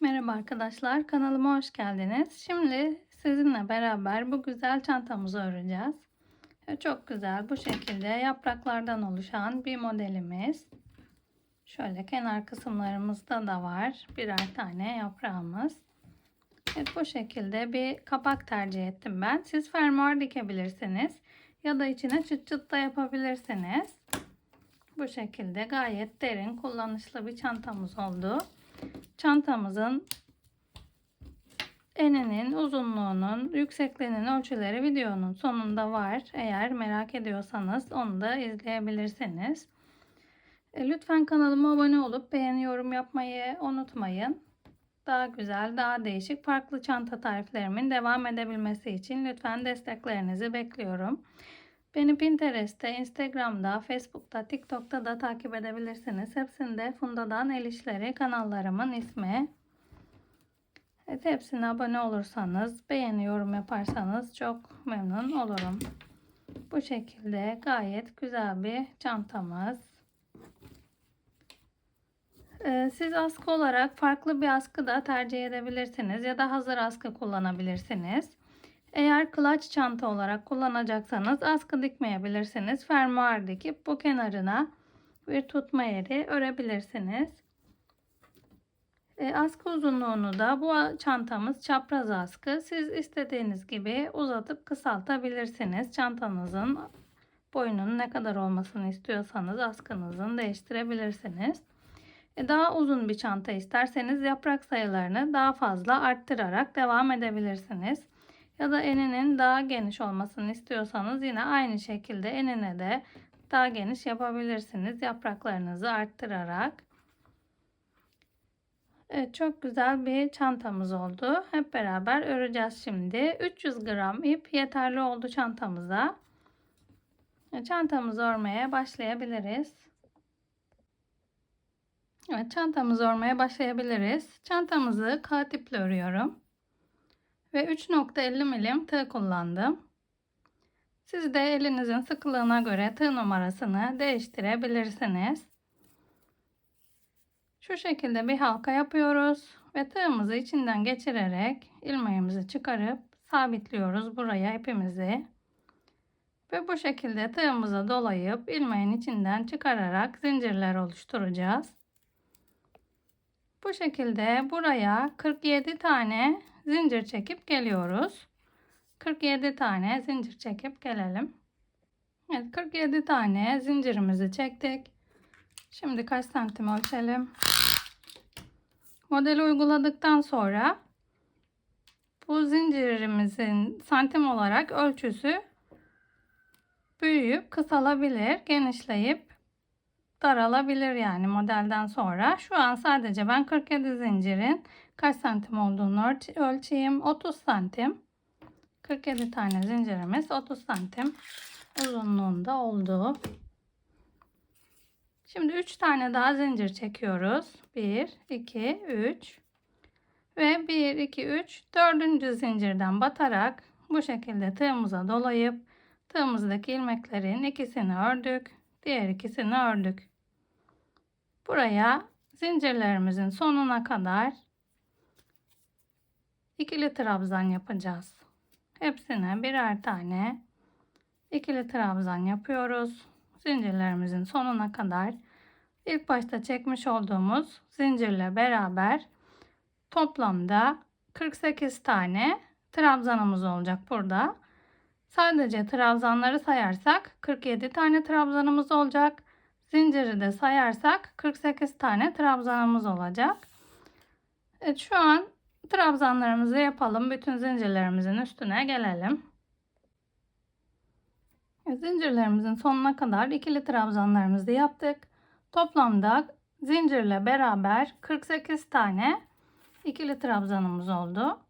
Merhaba arkadaşlar, kanalıma hoş geldiniz. Şimdi sizinle beraber bu güzel çantamızı öreceğiz. Çok güzel bu şekilde yapraklardan oluşan bir modelimiz. Şöyle kenar kısımlarımızda da var birer tane yaprağımız. Evet, bu şekilde bir kapak tercih ettim ben. Siz fermuar dikebilirsiniz ya da içine çıt çıt da yapabilirsiniz. Bu şekilde gayet derin, kullanışlı bir çantamız oldu. Çantamızın eninin, uzunluğunun, yüksekliğinin ölçüleri videonun sonunda var. Eğer merak ediyorsanız onu da izleyebilirsiniz. Lütfen kanalıma abone olup beğeni, yorum yapmayı unutmayın. Daha güzel, daha değişik, farklı çanta tariflerimin devam edebilmesi için lütfen desteklerinizi bekliyorum. Beni Pinterest'te, Instagram'da, Facebook'ta, TikTok'ta da takip edebilirsiniz. Hepsinde Funda'dan El İşleri kanallarımın ismi. Evet, hepsine abone olursanız, beğeni, yorum yaparsanız çok memnun olurum. Bu şekilde gayet güzel bir çantamız. Siz askı olarak farklı bir askı da tercih edebilirsiniz ya da hazır askı kullanabilirsiniz. Eğer clutch çanta olarak kullanacaksanız askı dikmeyebilirsiniz. Fermuar dikip bu kenarına bir tutma yeri örebilirsiniz. Askı uzunluğunu da bu çantamız çapraz askı. Siz istediğiniz gibi uzatıp kısaltabilirsiniz. Çantanızın boyunun ne kadar olmasını istiyorsanız askınızın değiştirebilirsiniz. Daha uzun bir çanta isterseniz yaprak sayılarını daha fazla arttırarak devam edebilirsiniz. Ya da eninin daha geniş olmasını istiyorsanız yine aynı şekilde enine de daha geniş yapabilirsiniz. Yapraklarınızı arttırarak. Evet, çok güzel bir çantamız oldu. Hep beraber öreceğiz şimdi. 300 gram ip yeterli oldu çantamıza. Çantamızı örmeye başlayabiliriz. Evet, çantamızı örmeye başlayabiliriz. Çantamızı kağıt iple örüyorum. Ve 3,50 milim tığ kullandım. Siz de elinizin sıkılığına göre tığ numarasını değiştirebilirsiniz. Şu şekilde bir halka yapıyoruz ve tığımızı içinden geçirerek ilmeğimizi çıkarıp sabitliyoruz buraya ipimizi. Ve bu şekilde tığımıza dolayıp ilmeğin içinden çıkararak zincirler oluşturacağız. Bu şekilde buraya 47 tane zincir çekip geliyoruz. 47 tane zincir çekip gelelim. Evet, 47 tane zincirimizi çektik. Şimdi kaç santim ölçelim. Modeli uyguladıktan sonra bu zincirimizin santim olarak ölçüsü büyüyüp kısalabilir, genişleyip daralabilir yani modelden sonra. Şu an sadece ben 47 zincirin kaç santim olduğunu ölçeyim. 30 santim. 47 tane zincirimiz 30 santim uzunluğunda oldu. Şimdi 3 tane daha zincir çekiyoruz. 1, 2, 3 ve 1, 2, 3 dördüncü zincirden batarak bu şekilde tığımıza dolayıp tığımızdaki ilmeklerin ikisini ördük. Diğer ikisini ördük. Buraya zincirlerimizin sonuna kadar ikili trabzan yapacağız. Hepsine birer tane ikili trabzan yapıyoruz. Zincirlerimizin sonuna kadar ilk başta çekmiş olduğumuz zincirle beraber toplamda 48 tane trabzanımız olacak burada. Sadece trabzanları sayarsak 47 tane trabzanımız olacak. Zinciri de sayarsak 48 tane trabzanımız olacak. Evet, şu an trabzanlarımızı yapalım. Bütün zincirlerimizin üstüne gelelim. Zincirlerimizin sonuna kadar ikili trabzanlarımızı yaptık. Toplamda zincirle beraber 48 tane ikili trabzanımız oldu.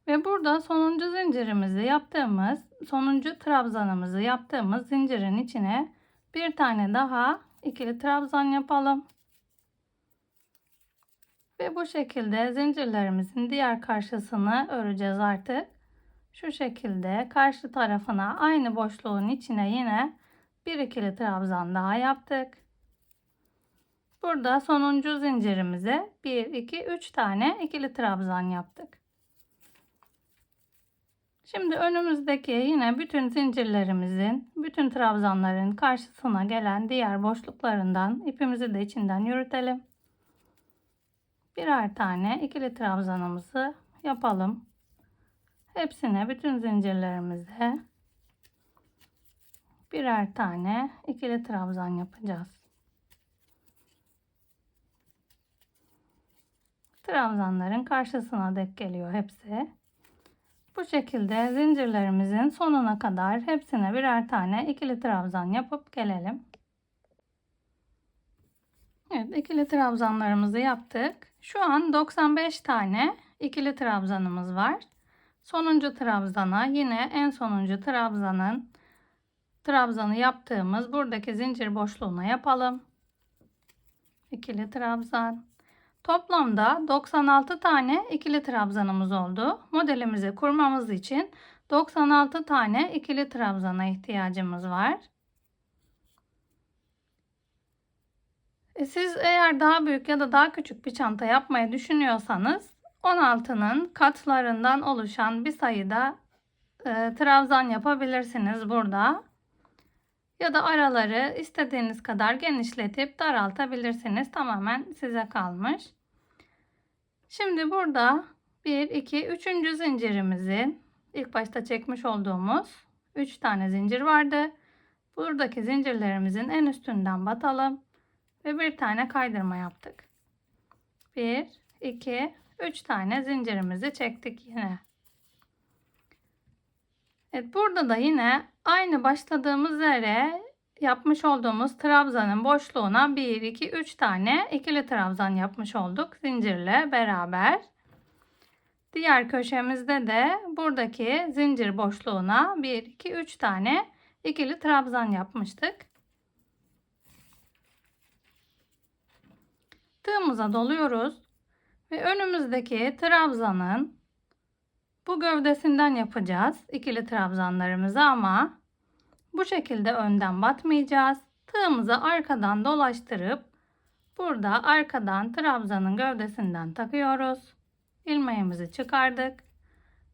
Ve burada sonuncu zincirimizi yaptığımız, sonuncu trabzanımızı yaptığımız zincirin içine bir tane daha ikili trabzan yapalım. Ve bu şekilde zincirlerimizin diğer karşısını öreceğiz artık. Şu şekilde karşı tarafına aynı boşluğun içine yine bir ikili trabzan daha yaptık. Burada sonuncu zincirimize 1, 2, 3 tane ikili trabzan yaptık. Şimdi önümüzdeki yine bütün zincirlerimizin, bütün trabzanların karşısına gelen diğer boşluklarından ipimizi de içinden yürütelim. Birer tane ikili trabzanımızı yapalım. Hepsine, bütün zincirlerimizde birer tane ikili trabzan yapacağız. Trabzanların karşısına denk geliyor hepsi. Bu şekilde zincirlerimizin sonuna kadar hepsine birer tane ikili trabzan yapıp gelelim. Evet, ikili trabzanlarımızı yaptık. Şu an 95 tane ikili trabzanımız var. Sonuncu trabzana yine en sonuncu trabzanı yaptığımız buradaki zincir boşluğuna yapalım. İkili trabzan. Toplamda 96 tane ikili trabzanımız oldu. Modelimizi kurmamız için 96 tane ikili trabzana ihtiyacımız var. Siz eğer daha büyük ya da daha küçük bir çanta yapmayı düşünüyorsanız 16'nın katlarından oluşan bir sayıda trabzan yapabilirsiniz burada. Ya da araları istediğiniz kadar genişletip daraltabilirsiniz. Tamamen size kalmış. Şimdi burada 1, 2, 3. zincirimizin ilk başta çekmiş olduğumuz 3 tane zincir vardı. Buradaki zincirlerimizin en üstünden batalım ve bir tane kaydırma yaptık. 1, 2, 3 tane zincirimizi çektik yine. Evet, burada da yine aynı başladığımız yere yapmış olduğumuz trabzanın boşluğuna 1, 2, 3 tane ikili trabzan yapmış olduk zincirle beraber. Diğer köşemizde de buradaki zincir boşluğuna 1, 2, 3 tane ikili trabzan yapmıştık. Tığımıza doluyoruz ve önümüzdeki trabzanın bu gövdesinden yapacağız ikili trabzanlarımızı ama bu şekilde önden batmayacağız. Tığımızı arkadan dolaştırıp burada arkadan trabzanın gövdesinden takıyoruz. İlmeğimizi çıkardık.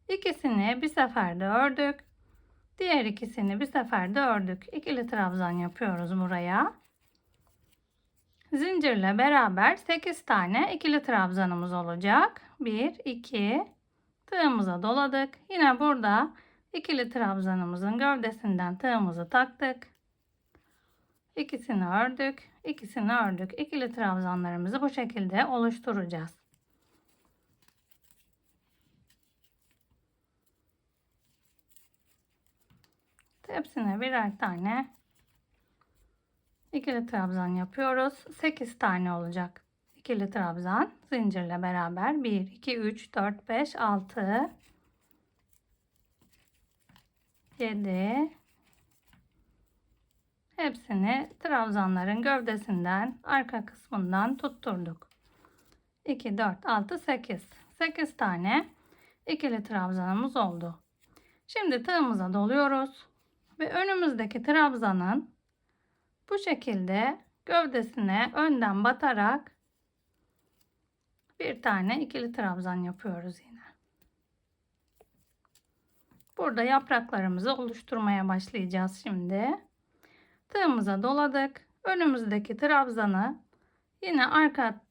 İkisini bir seferde ördük. Diğer ikisini bir seferde ördük. İkili trabzan yapıyoruz buraya. Zincirle beraber 8 tane ikili trabzanımız olacak. 1, 2, tığımıza doladık. Yine burada ikili trabzanımızın gövdesinden tığımızı taktık. İkisini ördük, ikisini ördük. İkili trabzanlarımızı bu şekilde oluşturacağız. Hepsine birer tane ikili trabzan yapıyoruz. 8 tane olacak ikili trabzan zincirle beraber. 1, 2, 3, 4, 5, 6, 7. Hepsini trabzanların gövdesinden, arka kısmından tutturduk. 2, 4, 6, 8. 8 tane ikili trabzanımız oldu. Şimdi tığımıza doluyoruz ve önümüzdeki trabzanın bu şekilde gövdesine önden batarak bir tane ikili trabzan yapıyoruz yine. Burada yapraklarımızı oluşturmaya başlayacağız şimdi. Tığımıza doladık. Önümüzdeki trabzanı yine arka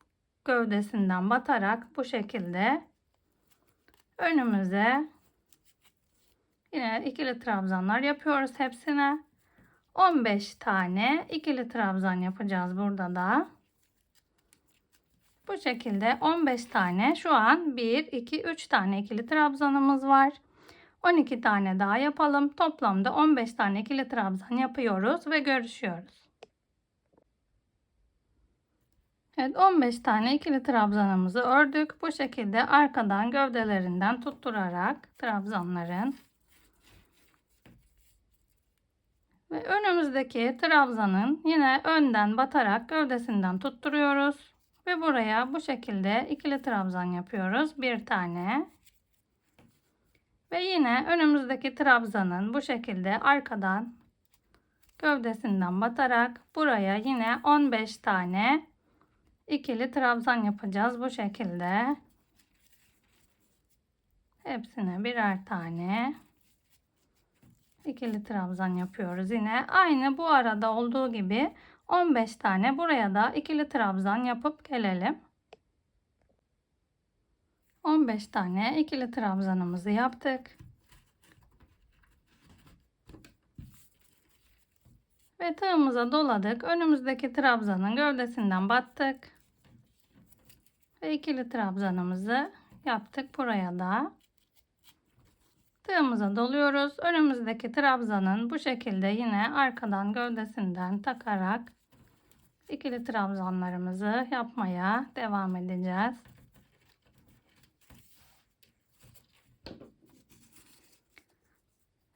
gövdesinden batarak bu şekilde önümüze yine ikili trabzanlar yapıyoruz hepsine. 15 tane ikili trabzan yapacağız burada da. Bu şekilde 15 tane şu an 1, 2, 3 tane ikili trabzanımız var. 12 tane daha yapalım. Toplamda 15 tane ikili trabzan yapıyoruz ve görüşüyoruz. Evet, 15 tane ikili trabzanımızı ördük. Bu şekilde arkadan gövdelerinden tutturarak trabzanların ve önümüzdeki trabzanın yine önden batarak gövdesinden tutturuyoruz ve buraya bu şekilde ikili trabzan yapıyoruz. Bir tane ve yine önümüzdeki trabzanın bu şekilde arkadan gövdesinden batarak buraya yine 15 tane ikili trabzan yapacağız bu şekilde. Hepsine birer tane ikili trabzan yapıyoruz. Yine aynı bu arada olduğu gibi 15 tane buraya da ikili trabzan yapıp gelelim. 15 tane ikili trabzanımızı yaptık. Ve tığımıza doladık. Önümüzdeki trabzanın gövdesinden battık. Ve ikili trabzanımızı yaptık buraya da. Tığımıza doluyoruz. Önümüzdeki trabzanın bu şekilde yine arkadan gövdesinden takarak ikili trabzanlarımızı yapmaya devam edeceğiz.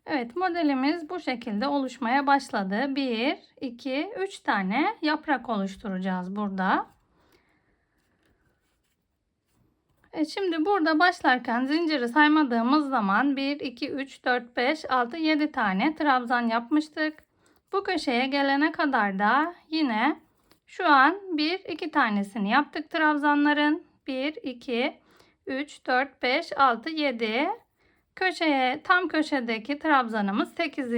Evet, modelimiz bu şekilde oluşmaya başladı. 1, 2, 3 tane yaprak oluşturacağız burada. Şimdi burada başlarken zinciri saymadığımız zaman 1, 2, 3, 4, 5, 6, 7 tane trabzan yapmıştık. Bu köşeye gelene kadar da yine şu an 1, 2 tanesini yaptık trabzanların. 1, 2, 3, 4, 5, 6, 7. Köşeye, tam köşedeki trabzanımız 8.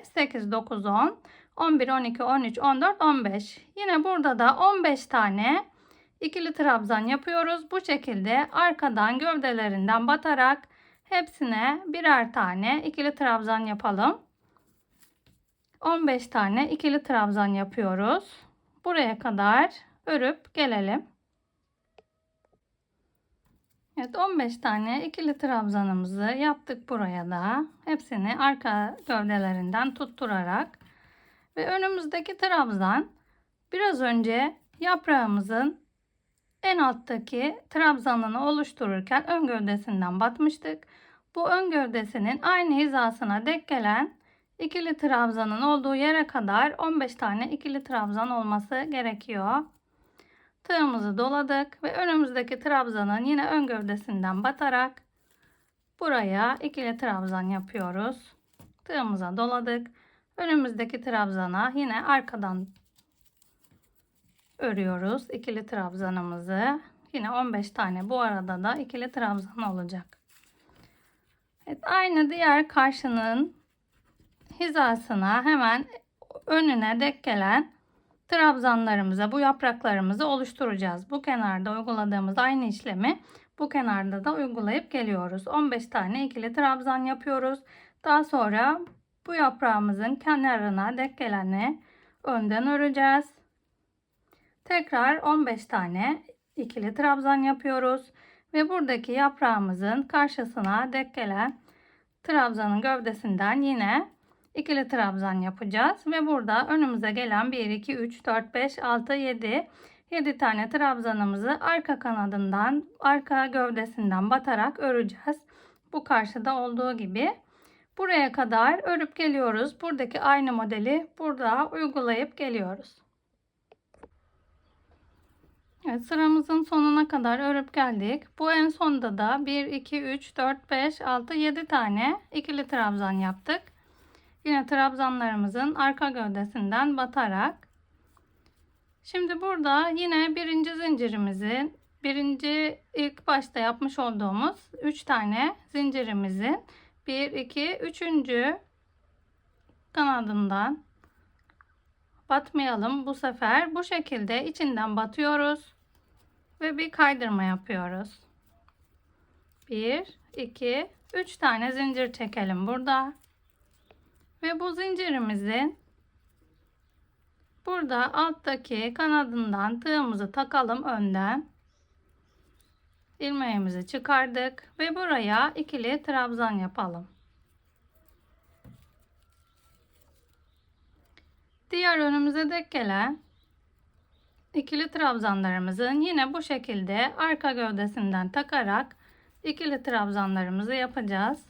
8, 9, 10, 11, 12, 13, 14, 15. Yine burada da 15 tane ikili trabzan yapıyoruz. Bu şekilde arkadan gövdelerinden batarak hepsine birer tane ikili trabzan yapalım. 15 tane ikili trabzan yapıyoruz. Buraya kadar örüp gelelim. Evet, 15 tane ikili trabzanımızı yaptık buraya da. Hepsini arka gövdelerinden tutturarak ve önümüzdeki trabzan biraz önce yaprağımızın en alttaki trabzanını oluştururken ön gövdesinden batmıştık. Bu ön gövdesinin aynı hizasına denk gelen ikili trabzanın olduğu yere kadar 15 tane ikili trabzan olması gerekiyor. Tığımızı doladık ve önümüzdeki trabzanın yine ön gövdesinden batarak buraya ikili trabzan yapıyoruz. Tığımıza doladık. Önümüzdeki trabzana yine arkadan örüyoruz ikili trabzanımızı. Yine 15 tane bu arada da ikili trabzan olacak. Evet, aynı diğer karşının hizasına hemen önüne denk gelen trabzanlarımıza bu yapraklarımızı oluşturacağız. Bu kenarda uyguladığımız aynı işlemi bu kenarda da uygulayıp geliyoruz. 15 tane ikili trabzan yapıyoruz. Daha sonra bu yaprağımızın kenarına denk geleni önden öreceğiz. Tekrar 15 tane ikili trabzan yapıyoruz ve buradaki yaprağımızın karşısına denk gelen trabzanın gövdesinden yine ikili trabzan yapacağız ve burada önümüze gelen 1, 2, 3, 4, 5, 6, 7 tane trabzanımızı arka kanadından, arka gövdesinden batarak öreceğiz. Bu karşıda olduğu gibi buraya kadar örüp geliyoruz. Buradaki aynı modeli burada uygulayıp geliyoruz. Evet, sıramızın sonuna kadar örüp geldik. Bu en sonda da 1, 2, 3, 4, 5, 6, 7 tane ikili trabzan yaptık. Yine trabzanlarımızın arka gövdesinden batarak. Şimdi burada yine birinci zincirimizin ilk başta yapmış olduğumuz 3 tane zincirimizin 1, 2, 3. kanadından batmayalım bu sefer. Bu şekilde içinden batıyoruz ve bir kaydırma yapıyoruz. 1, 2, 3 tane zincir çekelim burada. Ve bu zincirimizin burada alttaki kanadından tığımızı takalım önden. İlmeğimizi çıkardık ve buraya ikili trabzan yapalım. Diğer önümüze denk gelen ikili trabzanlarımızın yine bu şekilde arka gövdesinden takarak ikili trabzanlarımızı yapacağız.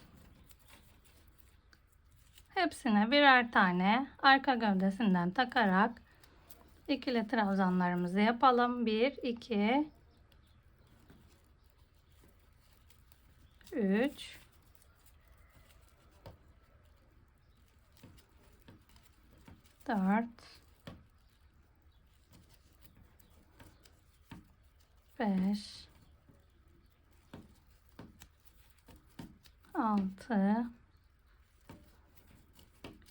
Hepsine birer tane arka gövdesinden takarak ikili trabzanlarımızı yapalım. 1, 2, 3, 4, 5, 6,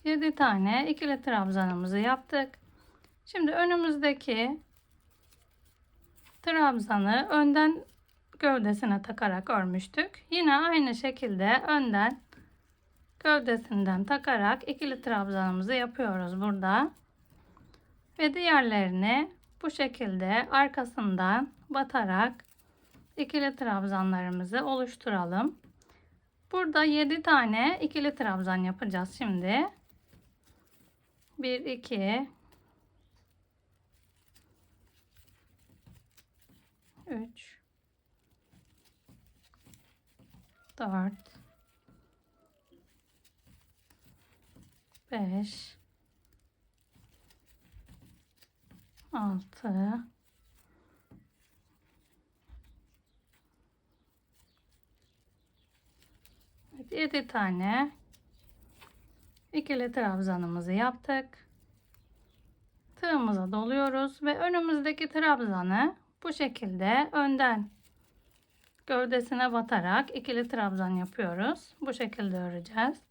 7 tane ikili trabzanımızı yaptık. Şimdi önümüzdeki trabzanı önden gövdesine takarak örmüştük. Yine aynı şekilde önden gövdesinden takarak ikili trabzanımızı yapıyoruz burada. Ve diğerlerini bu şekilde arkasından batarak ikili trabzanlarımızı oluşturalım. Burada 7 tane ikili trabzan yapacağız şimdi. 1, 2, 3, 4, 5, 6, 7 tane ikili trabzanımızı yaptık. Tığımıza doluyoruz ve önümüzdeki trabzanı bu şekilde önden gövdesine batarak ikili trabzan yapıyoruz. Bu şekilde öreceğiz.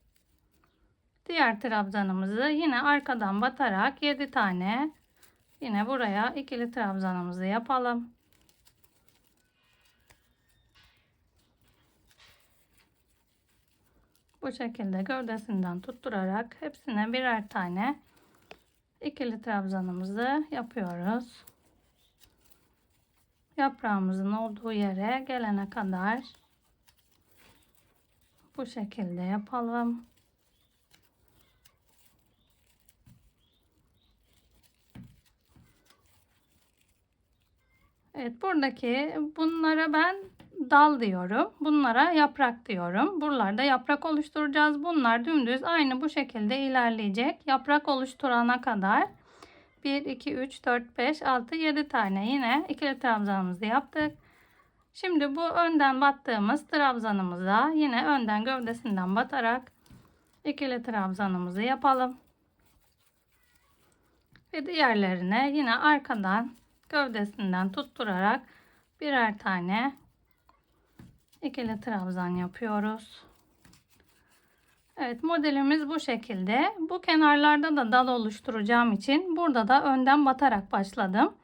Diğer trabzanımızı yine arkadan batarak 7 tane yine buraya ikili trabzanımızı yapalım. Bu şekilde gövdesinden tutturarak hepsine birer tane ikili trabzanımızı yapıyoruz. Yaprağımızın olduğu yere gelene kadar bu şekilde yapalım. Evet, buradaki bunlara ben dal diyorum. Bunlara yaprak diyorum. Buralarda yaprak oluşturacağız. Bunlar dümdüz aynı bu şekilde ilerleyecek. Yaprak oluşturana kadar 1, 2, 3, 4, 5, 6, 7 tane yine ikili trabzanımızı yaptık. Şimdi bu önden battığımız trabzanımıza yine önden gövdesinden batarak ikili trabzanımızı yapalım. Ve diğerlerine yine arkadan gövdesinden tutturarak birer tane ikili trabzan yapıyoruz. Evet, modelimiz bu şekilde. Bu kenarlarda da dal oluşturacağım için burada da önden batarak başladım.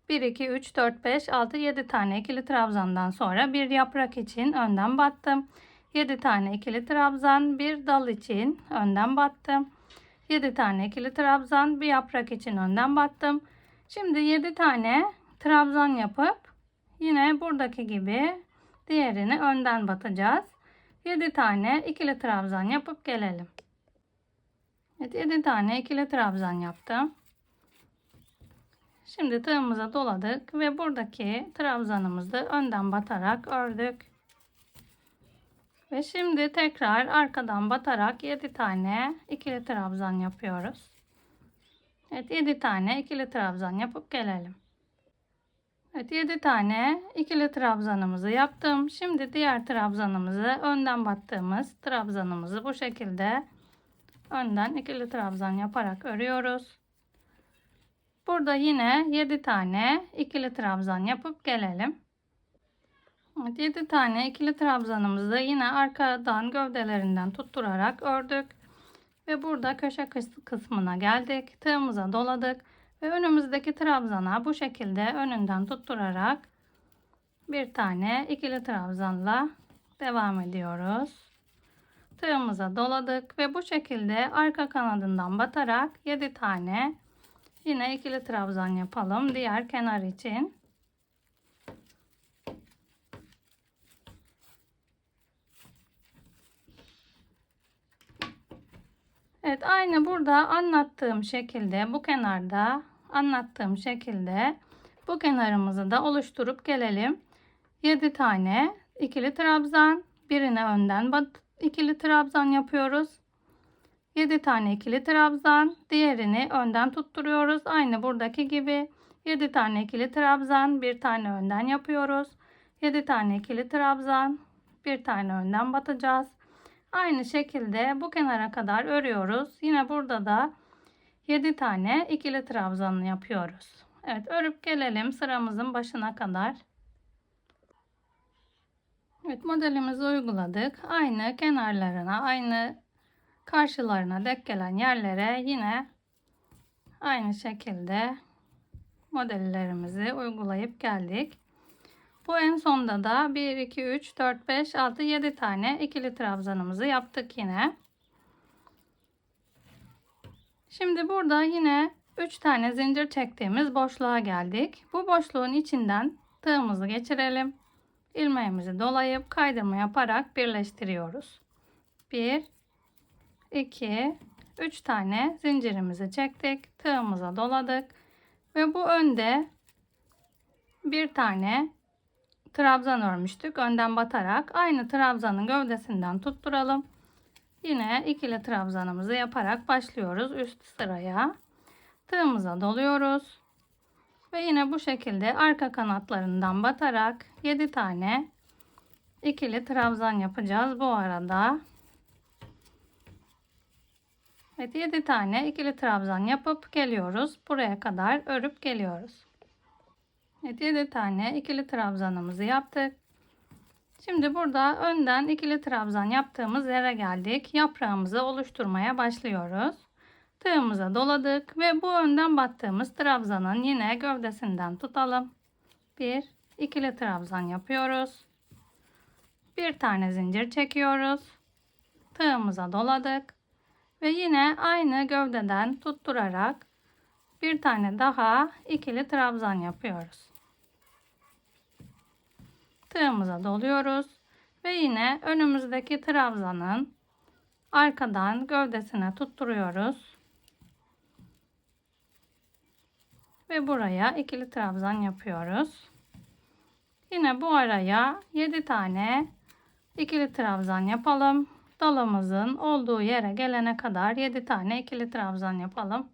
1, 2, 3, 4, 5, 6, 7 tane ikili trabzandan sonra bir yaprak için önden battım. 7 tane ikili trabzan, bir dal için önden battım. 7 tane ikili trabzan, bir yaprak için önden battım. Şimdi 7 tane trabzan yapıp yine buradaki gibi diğerini önden batacağız. 7 tane ikili trabzan yapıp gelelim. Evet, 7 tane ikili trabzan yaptım. Şimdi tığımıza doladık ve buradaki trabzanımızı önden batarak ördük. Ve şimdi tekrar arkadan batarak 7 tane ikili trabzan yapıyoruz. Evet, 7 tane ikili trabzan yapıp gelelim. Evet, 7 tane ikili trabzanımızı yaptım. Şimdi diğer trabzanımızı önden battığımız trabzanımızı bu şekilde önden ikili trabzan yaparak örüyoruz. Burada yine 7 tane ikili trabzan yapıp gelelim. Evet, 7 tane ikili trabzanımızı yine arkadan gövdelerinden tutturarak ördük. Ve burada köşe kısmına geldik. Tığımıza doladık. Ve önümüzdeki trabzana bu şekilde önünden tutturarak bir tane ikili trabzanla devam ediyoruz. Tığımıza doladık ve bu şekilde arka kanadından batarak 7 tane yine ikili trabzan yapalım diğer kenar için. Evet, aynı burada anlattığım şekilde bu kenarda anlattığım şekilde bu kenarımızı da oluşturup gelelim. 7 tane ikili trabzan, birine önden ikili trabzan yapıyoruz. 7 tane ikili trabzan, diğerini önden tutturuyoruz. Aynı buradaki gibi 7 tane ikili trabzan, bir tane önden yapıyoruz. 7 tane ikili trabzan, bir tane önden batacağız. Aynı şekilde bu kenara kadar örüyoruz. Yine burada da 7 tane ikili trabzan yapıyoruz. Evet, örüp gelelim sıramızın başına kadar. Evet, modelimizi uyguladık. Aynı kenarlarına, aynı karşılarına denk gelen yerlere yine aynı şekilde modellerimizi uygulayıp geldik. Bu en sonda da 1, 2, 3, 4, 5, 6, 7 tane ikili trabzanımızı yaptık yine. Şimdi burada yine 3 tane zincir çektiğimiz boşluğa geldik. Bu boşluğun içinden tığımızı geçirelim. İlmeğimizi dolayıp kaydırma yaparak birleştiriyoruz. 1, 2, 3 tane zincirimizi çektik. Tığımıza doladık. Ve bu önde bir tane trabzan örmüştük. Önden batarak aynı trabzanın gövdesinden tutturalım. Yine ikili trabzanımızı yaparak başlıyoruz üst sıraya. Tığımıza doluyoruz. Ve yine bu şekilde arka kanatlarından batarak 7 tane ikili trabzan yapacağız bu arada. Evet, 7 tane ikili trabzan yapıp geliyoruz. Buraya kadar örüp geliyoruz. Evet, 7 tane ikili trabzanımızı yaptık. Şimdi burada önden ikili trabzan yaptığımız yere geldik. Yaprağımızı oluşturmaya başlıyoruz. Tığımıza doladık ve bu önden battığımız trabzanın yine gövdesinden tutalım. Bir ikili trabzan yapıyoruz. Bir tane zincir çekiyoruz. Tığımıza doladık ve yine aynı gövdeden tutturarak bir tane daha ikili trabzan yapıyoruz. Tığımıza doluyoruz ve yine önümüzdeki trabzanın arkadan gövdesine tutturuyoruz. Ve buraya ikili trabzan yapıyoruz. Yine bu araya 7 tane ikili trabzan yapalım. Dalımızın olduğu yere gelene kadar 7 tane ikili trabzan yapalım.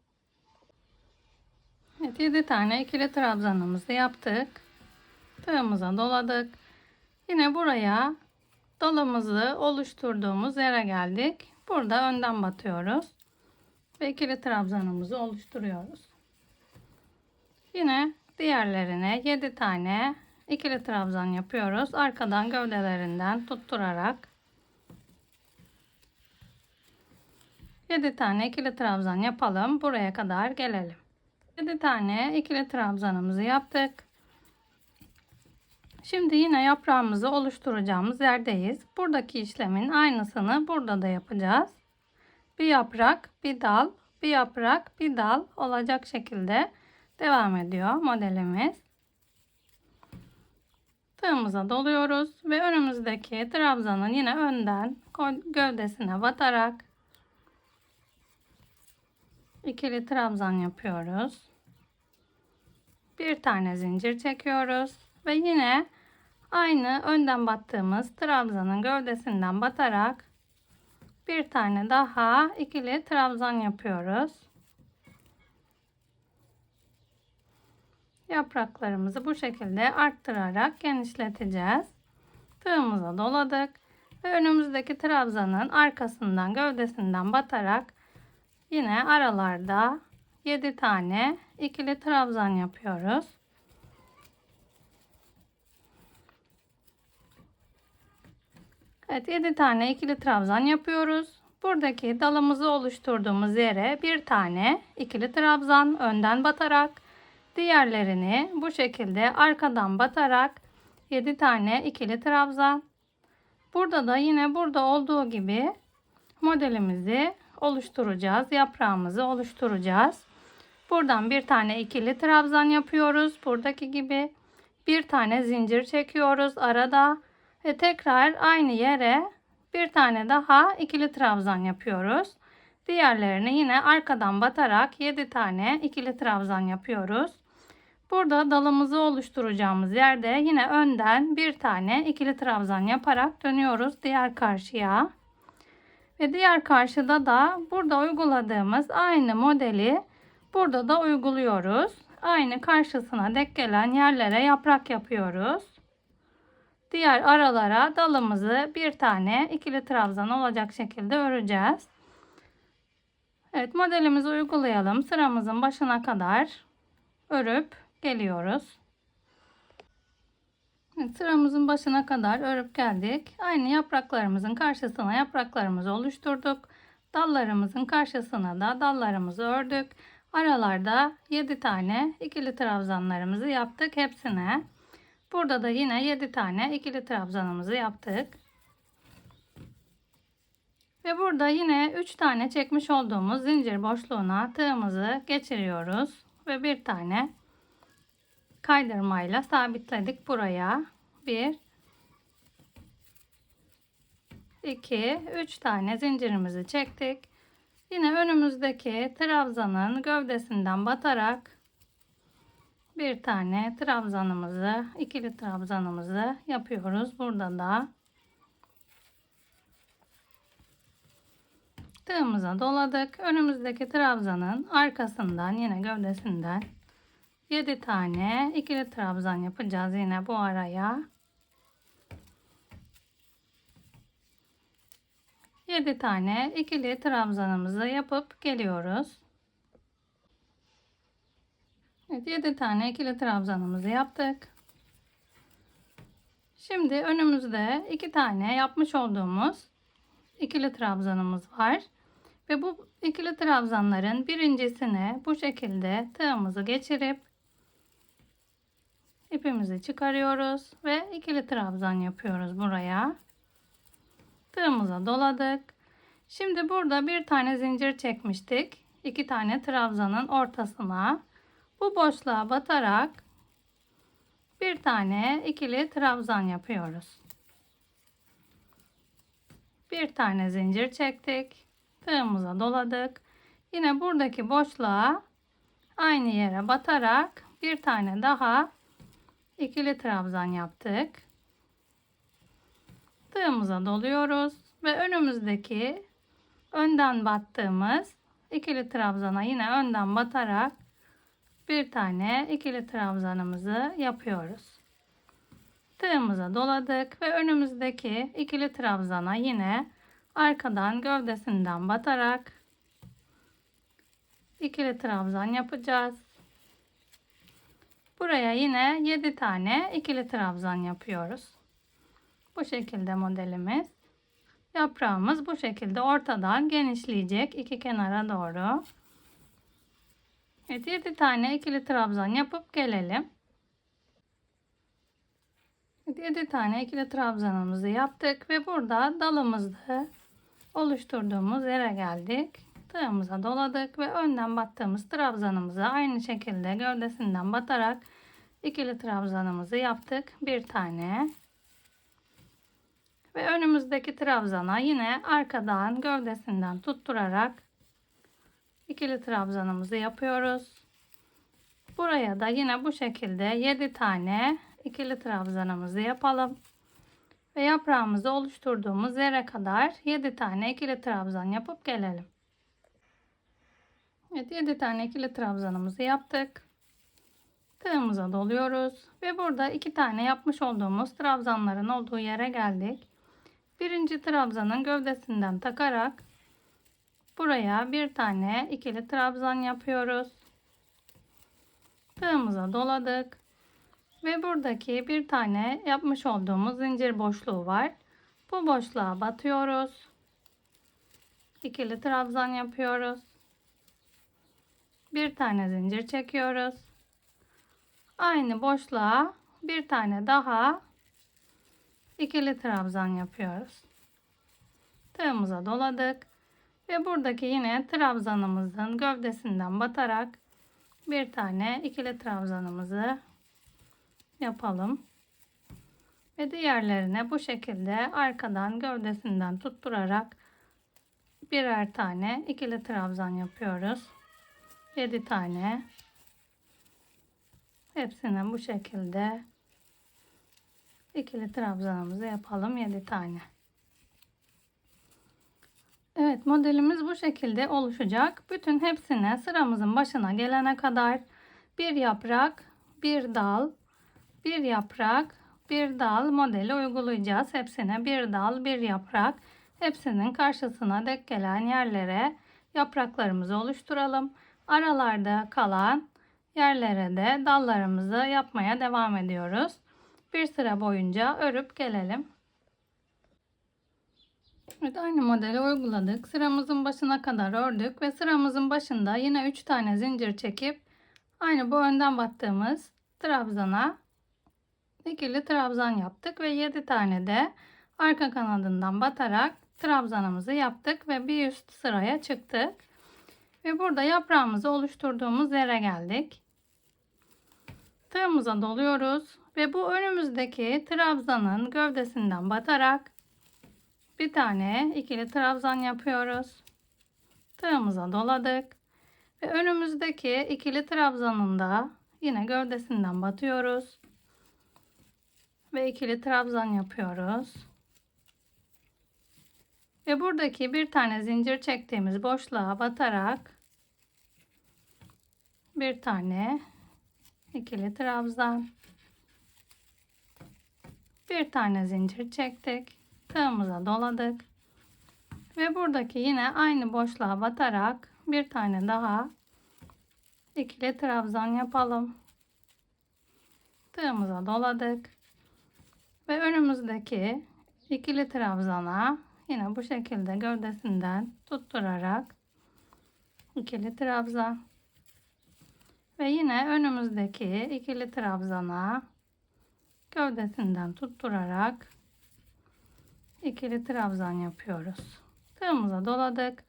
Evet, 7 tane ikili trabzanımızı yaptık. Tığımıza doladık. Yine buraya dalımızı oluşturduğumuz yere geldik. Burada önden batıyoruz. Ve ikili trabzanımızı oluşturuyoruz. Yine diğerlerine 7 tane ikili trabzan yapıyoruz. Arkadan gövdelerinden tutturarak 7 tane ikili trabzan yapalım. Buraya kadar gelelim. 7 tane ikili trabzanımızı yaptık. Şimdi yine yaprağımızı oluşturacağımız yerdeyiz. Buradaki işlemin aynısını burada da yapacağız. Bir yaprak, bir dal, bir yaprak, bir dal olacak şekilde devam ediyor modelimiz. Tığımıza doluyoruz ve önümüzdeki trabzanın yine önden gövdesine batarak ikili trabzan yapıyoruz. Bir tane zincir çekiyoruz ve yine aynı önden battığımız trabzanın gövdesinden batarak bir tane daha ikili trabzan yapıyoruz. Yapraklarımızı bu şekilde arttırarak genişleteceğiz. Tığımıza doladık ve önümüzdeki trabzanın arkasından gövdesinden batarak yine aralarda 7 tane ikili trabzan yapıyoruz. Evet, 7 tane ikili trabzan yapıyoruz. Buradaki dalımızı oluşturduğumuz yere bir tane ikili trabzan önden batarak, diğerlerini bu şekilde arkadan batarak 7 tane ikili trabzan. Burada da yine burada olduğu gibi modelimizi oluşturacağız. Yaprağımızı oluşturacağız. Buradan bir tane ikili trabzan yapıyoruz. Buradaki gibi bir tane zincir çekiyoruz arada ve tekrar aynı yere bir tane daha ikili trabzan yapıyoruz. Diğerlerini yine arkadan batarak 7 tane ikili trabzan yapıyoruz. Burada dalımızı oluşturacağımız yerde yine önden bir tane ikili trabzan yaparak dönüyoruz diğer karşıya. Ve diğer karşıda da burada uyguladığımız aynı modeli burada da uyguluyoruz. Aynı karşısına denk gelen yerlere yaprak yapıyoruz. Diğer aralara dalımızı bir tane ikili trabzan olacak şekilde öreceğiz. Evet, modelimizi uygulayalım. Sıramızın başına kadar örüp geliyoruz. Evet, sıramızın başına kadar örüp geldik. Aynı yapraklarımızın karşısına yapraklarımızı oluşturduk. Dallarımızın karşısına da dallarımızı ördük. Aralarda 7 tane ikili trabzanlarımızı yaptık hepsine. Burada da yine 7 tane ikili trabzanımızı yaptık. Ve burada yine 3 tane çekmiş olduğumuz zincir boşluğuna tığımızı geçiriyoruz. Ve bir tane kaydırmayla sabitledik buraya. 1, 2, 3 tane zincirimizi çektik. Yine önümüzdeki trabzanın gövdesinden batarak bir tane trabzanımızı, ikili trabzanımızı yapıyoruz. Burada da tığımıza doladık. Önümüzdeki trabzanın arkasından yine gövdesinden 7 tane ikili trabzan yapacağız yine bu araya. 7 tane ikili trabzanımızı yapıp geliyoruz. Evet, 7 tane ikili trabzanımızı yaptık. Şimdi önümüzde 2 tane yapmış olduğumuz ikili trabzanımız var. Ve bu ikili trabzanların birincisine bu şekilde tığımızı geçirip ipimizi çıkarıyoruz ve ikili trabzan yapıyoruz buraya. Tığımıza doladık. Şimdi burada bir tane zincir çekmiştik. 2 tane trabzanın ortasına. Bu boşluğa batarak bir tane ikili trabzan yapıyoruz. Bir tane zincir çektik. Tığımıza doladık. Yine buradaki boşluğa aynı yere batarak bir tane daha ikili trabzan yaptık. Tığımıza doluyoruz ve önümüzdeki önden battığımız ikili trabzana yine önden batarak bir tane ikili trabzanımızı yapıyoruz. Tığımıza doladık ve önümüzdeki ikili trabzana yine arkadan gövdesinden batarak ikili trabzan yapacağız. Buraya yine 7 tane ikili trabzan yapıyoruz. Bu şekilde modelimiz. Yaprağımız bu şekilde ortadan genişleyecek iki kenara doğru. Evet, 7 tane ikili trabzan yapıp gelelim. 7 tane ikili trabzanımızı yaptık ve burada dalımızda oluşturduğumuz yere geldik. Tığımıza doladık ve önden battığımız trabzanımızı aynı şekilde gövdesinden batarak ikili trabzanımızı yaptık. Bir tane. Ve önümüzdeki trabzana yine arkadan gövdesinden tutturarak ikili trabzanımızı yapıyoruz. Buraya da yine bu şekilde 7 tane ikili trabzanımızı yapalım. Ve yaprağımızı oluşturduğumuz yere kadar 7 tane ikili trabzan yapıp gelelim. Evet, 7 tane ikili trabzanımızı yaptık. Tığımıza doluyoruz. Ve burada 2 tane yapmış olduğumuz trabzanların olduğu yere geldik. Birinci trabzanın gövdesinden takarak buraya bir tane ikili trabzan yapıyoruz. Tığımıza doladık. Ve buradaki bir tane yapmış olduğumuz zincir boşluğu var. Bu boşluğa batıyoruz. İkili trabzan yapıyoruz. Bir tane zincir çekiyoruz. Aynı boşluğa bir tane daha ikili trabzan yapıyoruz. Tığımıza doladık. Ve buradaki yine trabzanımızın gövdesinden batarak bir tane ikili trabzanımızı yapalım. Ve diğerlerine bu şekilde arkadan gövdesinden tutturarak birer tane ikili trabzan yapıyoruz. 7 tane. Hepsine bu şekilde ikili trabzanımızı yapalım. 7 tane. Evet, modelimiz bu şekilde oluşacak. Bütün hepsine sıramızın başına gelene kadar bir yaprak, bir dal, bir yaprak, bir dal modeli uygulayacağız. Hepsine bir dal, bir yaprak. Hepsinin karşısına denk gelen yerlere yapraklarımızı oluşturalım. Aralarda kalan yerlere de dallarımızı yapmaya devam ediyoruz. bir sıra boyunca örüp gelelim. Evet, aynı modeli uyguladık. Sıramızın başına kadar ördük ve sıramızın başında yine 3 tane zincir çekip aynı bu önden battığımız trabzana ikili trabzan yaptık ve 7 tane de arka kanadından batarak trabzanımızı yaptık ve bir üst sıraya çıktık. Ve burada yaprağımızı oluşturduğumuz yere geldik. Tığımıza doluyoruz ve bu önümüzdeki trabzanın gövdesinden batarak bir tane ikili trabzan yapıyoruz. Tığımıza doladık ve önümüzdeki ikili trabzanın da yine gövdesinden batıyoruz ve ikili trabzan yapıyoruz. Ve buradaki bir tane zincir çektiğimiz boşluğa batarak bir tane ikili trabzan, bir tane zincir çektik, tığımıza doladık ve buradaki yine aynı boşluğa batarak bir tane daha ikili trabzan yapalım. Tığımıza doladık ve önümüzdeki ikili trabzana yine bu şekilde gövdesinden tutturarak ikili trabzan ve yine önümüzdeki ikili trabzana gövdesinden tutturarak ikili trabzan yapıyoruz. Tığımıza doladık.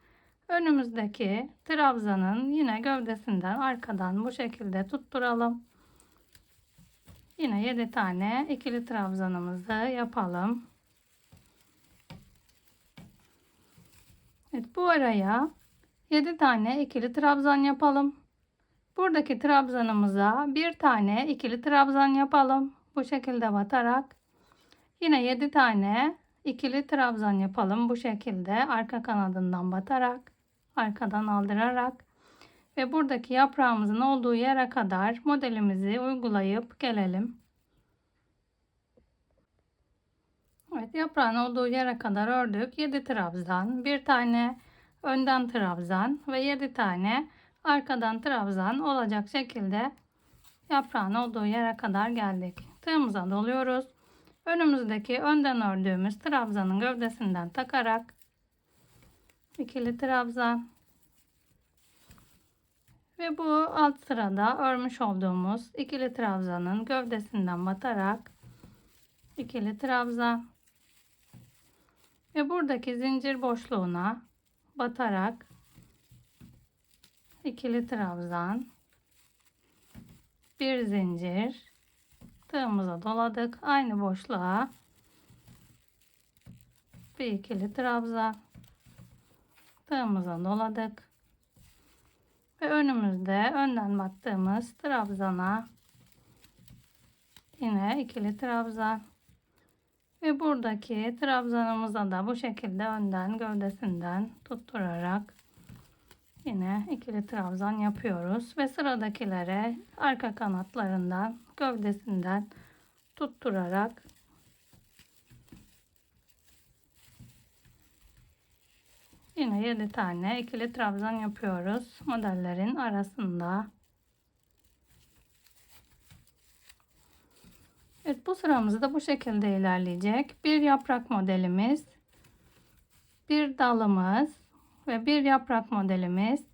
Önümüzdeki trabzanın yine gövdesinden arkadan bu şekilde tutturalım. Yine 7 tane ikili trabzanımızı yapalım. Evet, bu araya 7 tane ikili trabzan yapalım. Buradaki trabzanımıza bir tane ikili trabzan yapalım. Bu şekilde batarak yine 7 tane ikili trabzan yapalım. Bu şekilde arka kanadından batarak arkadan aldırarak ve buradaki yaprağımızın olduğu yere kadar modelimizi uygulayıp gelelim. Evet, yaprağın olduğu yere kadar ördük. 7 trabzan, bir tane önden trabzan ve 7 tane arkadan trabzan olacak şekilde yaprağın olduğu yere kadar geldik. Tığımıza doluyoruz. Önümüzdeki önden ördüğümüz trabzanın gövdesinden takarak ikili trabzan ve bu alt sırada örmüş olduğumuz ikili trabzanın gövdesinden batarak ikili trabzan ve buradaki zincir boşluğuna batarak ikili trabzan, bir zincir, tığımıza doladık, aynı boşluğa bir ikili trabzan, tığımıza doladık ve önümüzde önden battığımız trabzana yine ikili trabzan ve buradaki trabzanımıza da bu şekilde önden gövdesinden tutturarak yine ikili trabzan yapıyoruz ve sıradakilere arka kanatlarından gövdesinden tutturarak yine 7 tane ikili trabzan yapıyoruz modellerin arasında. Evet, bu sıramız da bu şekilde ilerleyecek. Bir yaprak modelimiz, bir dalımız ve bir yaprak modelimiz,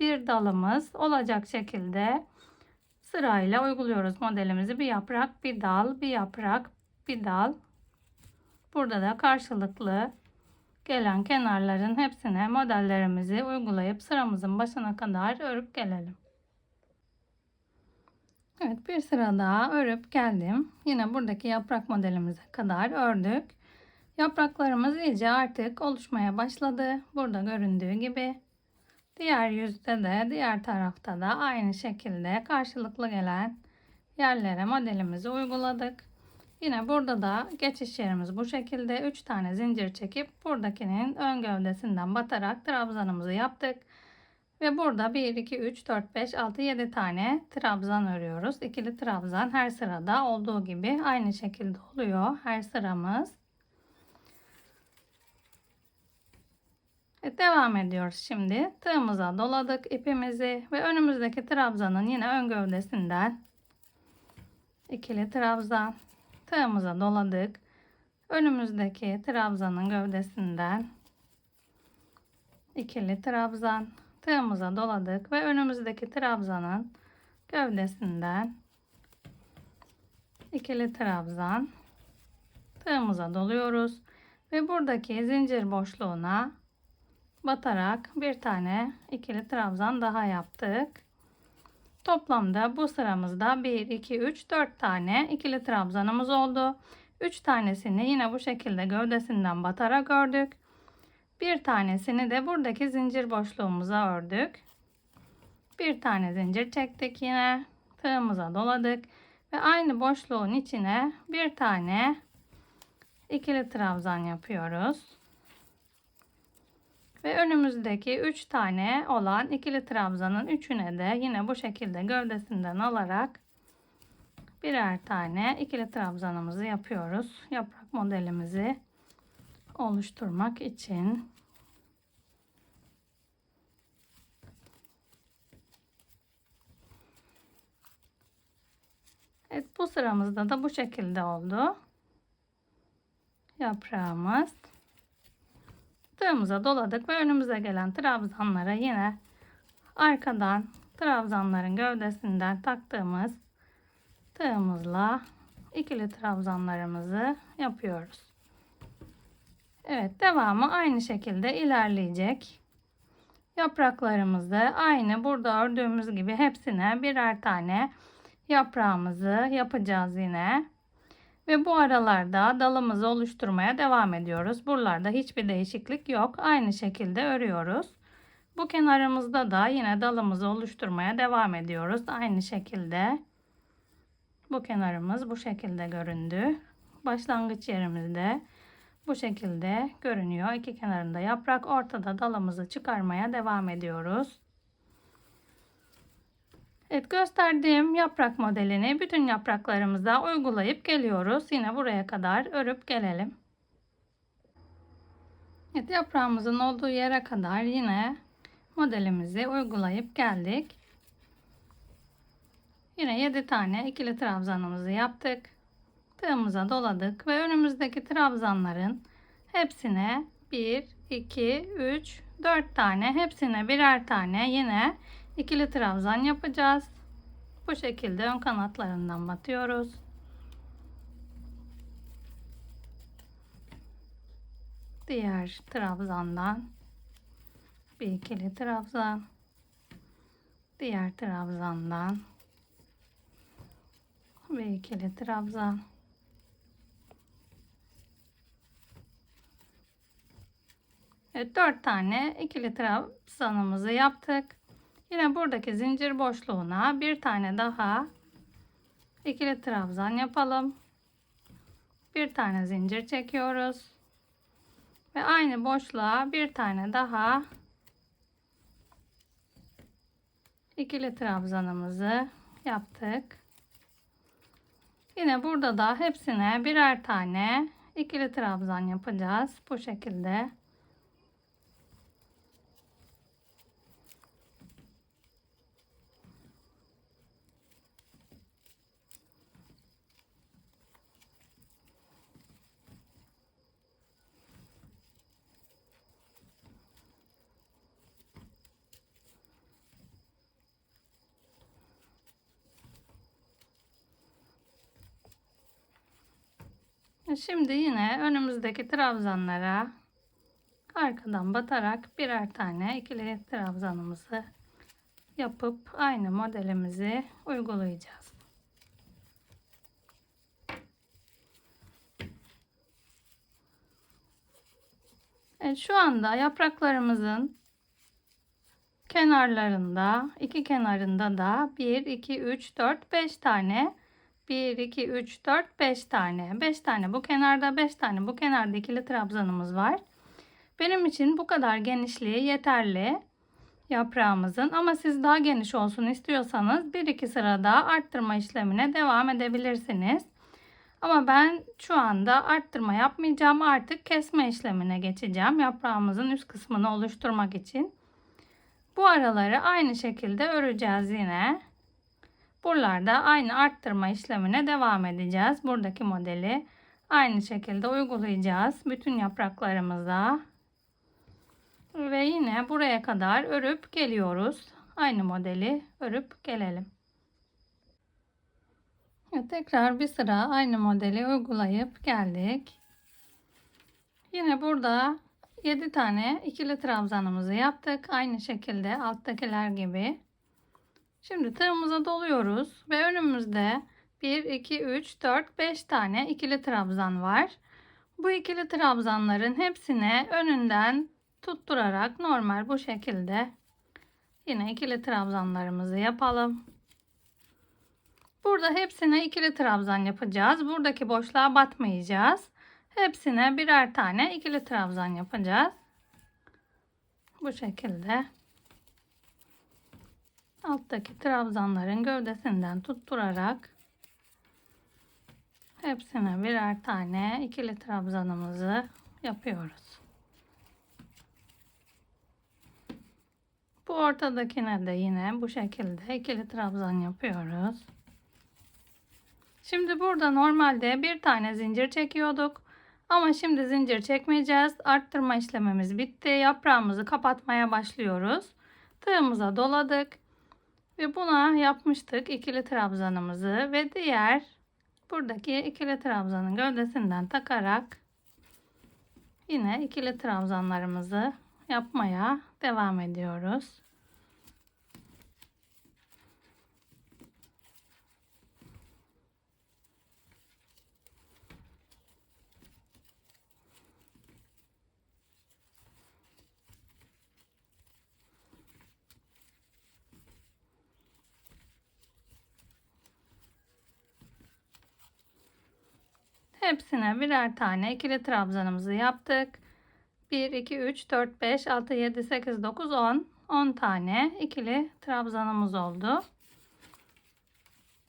bir dalımız olacak şekilde sırayla uyguluyoruz modelimizi. Bir yaprak, bir dal, bir yaprak, bir dal. Burada da karşılıklı gelen kenarların hepsine modellerimizi uygulayıp sıramızın başına kadar örüp gelelim. Evet, bir sıra daha örüp geldim. Yine buradaki yaprak modelimize kadar ördük. Yapraklarımız iyice artık oluşmaya başladı. Burada göründüğü gibi. Diğer yüzde de diğer tarafta da aynı şekilde karşılıklı gelen yerlere modelimizi uyguladık. Yine burada da geçiş yerimiz bu şekilde. 3 tane zincir çekip buradakinin ön gövdesinden batarak trabzanımızı yaptık. Ve burada 1, 2, 3, 4, 5, 6, 7 tane trabzan örüyoruz. İkili trabzan her sırada olduğu gibi aynı şekilde oluyor her sıramız. Devam ediyoruz şimdi. Tığımıza doladık ipimizi ve önümüzdeki trabzanın yine ön gövdesinden ikili trabzan tığımıza doladık. Önümüzdeki trabzanın gövdesinden ikili trabzan, tığımıza doladık ve önümüzdeki trabzanın gövdesinden ikili trabzan, tığımıza doluyoruz ve buradaki zincir boşluğuna batarak bir tane ikili trabzan daha yaptık. Toplamda bu sıramızda 1 2 3 4 tane ikili trabzanımız oldu. 3 tanesini yine bu şekilde gövdesinden batarak ördük. Bir tanesini de buradaki zincir boşluğumuza ördük. Bir tane zincir çektik, yine tığımıza doladık ve aynı boşluğun içine bir tane ikili trabzan yapıyoruz. Ve önümüzdeki 3 tane olan ikili trabzanın üçüne de yine bu şekilde gövdesinden alarak birer tane ikili trabzanımızı yapıyoruz. Yaprak modelimizi oluşturmak için. Evet, bu sıramızda da bu şekilde oldu. Yaprağımız. Tığımıza doladık ve önümüze gelen trabzanlara yine arkadan trabzanların gövdesinden taktığımız tığımızla ikili trabzanlarımızı yapıyoruz. Evet, devamı aynı şekilde ilerleyecek. Yapraklarımızı aynı burada ördüğümüz gibi hepsine birer tane yaprağımızı yapacağız yine. Ve bu aralarda dalımızı oluşturmaya devam ediyoruz. Buralarda hiçbir değişiklik yok. Aynı şekilde örüyoruz. Bu kenarımızda da yine dalımızı oluşturmaya devam ediyoruz. Aynı şekilde. Bu kenarımız bu şekilde göründü. Başlangıç yerimizde bu şekilde görünüyor. İki kenarında yaprak, ortada dalımızı çıkarmaya devam ediyoruz. Evet, gösterdiğim yaprak modelini bütün yapraklarımıza uygulayıp geliyoruz. Yine buraya kadar örüp gelelim. Evet, yaprağımızın olduğu yere kadar yine modelimizi uygulayıp geldik. Yine 7 tane ikili trabzanımızı yaptık. Tığımıza doladık ve önümüzdeki trabzanların hepsine 1, 2, 3, 4 tane, hepsine birer tane yine ikili trabzan yapacağız. Bu şekilde ön kanatlarından batıyoruz. Diğer trabzandan bir ikili trabzan, diğer trabzandan bir ikili trabzan. Evet, 4 tane ikili trabzanımızı yaptık. Yine buradaki zincir boşluğuna bir tane daha ikili trabzan yapalım. Bir tane zincir çekiyoruz. Ve aynı boşluğa bir tane daha ikili trabzanımızı yaptık. Yine burada da hepsine birer tane ikili trabzan yapacağız. Bu şekilde. Şimdi yine önümüzdeki trabzanlara arkadan batarak birer tane ikili trabzanımızı yapıp aynı modelimizi uygulayacağız. Evet, şu anda yapraklarımızın kenarlarında, iki kenarında da 1, 2, 3, 4, 5 tane 1, 2, 3, 4, 5 tane. 5 tane bu kenarda, 5 tane bu kenarda ikili trabzanımız var. Benim için bu kadar genişliği yeterli yaprağımızın. Ama siz daha geniş olsun istiyorsanız 1-2 sırada arttırma işlemine devam edebilirsiniz. Ama ben şu anda arttırma yapmayacağım. Artık kesme işlemine geçeceğim. Yaprağımızın üst kısmını oluşturmak için. Bu araları aynı şekilde öreceğiz yine. Buralarda aynı arttırma işlemine devam edeceğiz. Buradaki modeli aynı şekilde uygulayacağız bütün yapraklarımıza. Ve yine buraya kadar örüp geliyoruz. Aynı modeli örüp gelelim. Tekrar bir sıra aynı modeli uygulayıp geldik. Yine burada 7 tane ikili trabzanımızı yaptık. Aynı şekilde alttakiler gibi. Şimdi tığımıza doluyoruz ve önümüzde 1, 2, 3, 4, 5 tane ikili trabzan var. Bu ikili trabzanların hepsine önünden tutturarak normal bu şekilde yine ikili trabzanlarımızı yapalım. Burada hepsine ikili trabzan yapacağız. Buradaki boşluğa batmayacağız. Hepsine birer tane ikili trabzan yapacağız. Bu şekilde alttaki trabzanların gövdesinden tutturarak hepsine birer tane ikili trabzanımızı yapıyoruz. Bu ortadakine de yine bu şekilde ikili trabzan yapıyoruz. Şimdi burada normalde bir tane zincir çekiyorduk. Ama şimdi zincir çekmeyeceğiz. Arttırma işlemimiz bitti. Yaprağımızı kapatmaya başlıyoruz. Tığımıza doladık. Ve buna yapmıştık ikili trabzanımızı ve diğer buradaki ikili trabzanın gövdesinden takarak yine ikili trabzanlarımızı yapmaya devam ediyoruz. Hepsine birer tane ikili trabzanımızı yaptık. 1, 2, 3, 4, 5, 6, 7, 8, 9, 10. 10 tane ikili trabzanımız oldu.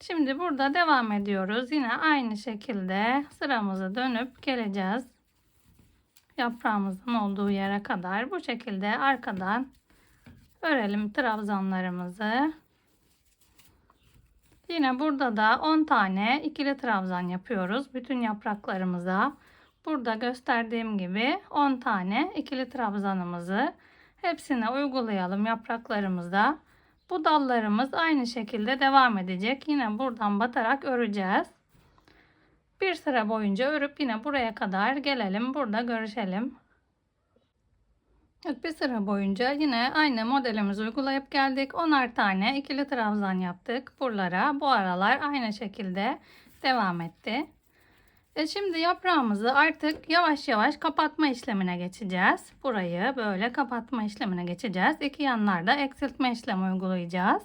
Şimdi burada devam ediyoruz. Yine aynı şekilde sıramızı dönüp geleceğiz. Yaprağımızın olduğu yere kadar bu şekilde arkadan örelim trabzanlarımızı. Yine burada da 10 tane ikili trabzan yapıyoruz bütün yapraklarımıza. Burada gösterdiğim gibi 10 tane ikili trabzanımızı hepsine uygulayalım yapraklarımıza. Bu dallarımız aynı şekilde devam edecek. Yine buradan batarak öreceğiz. Bir sıra boyunca örüp yine buraya kadar gelelim. Burada görüşelim. Evet, bir sıra boyunca yine aynı modelimizi uygulayıp geldik. 10'ar tane ikili trabzan yaptık. Buralara bu aralar aynı şekilde devam etti. Şimdi yaprağımızı artık yavaş yavaş kapatma işlemine geçeceğiz. Burayı böyle kapatma işlemine geçeceğiz. İki yanlarda eksiltme işlemi uygulayacağız.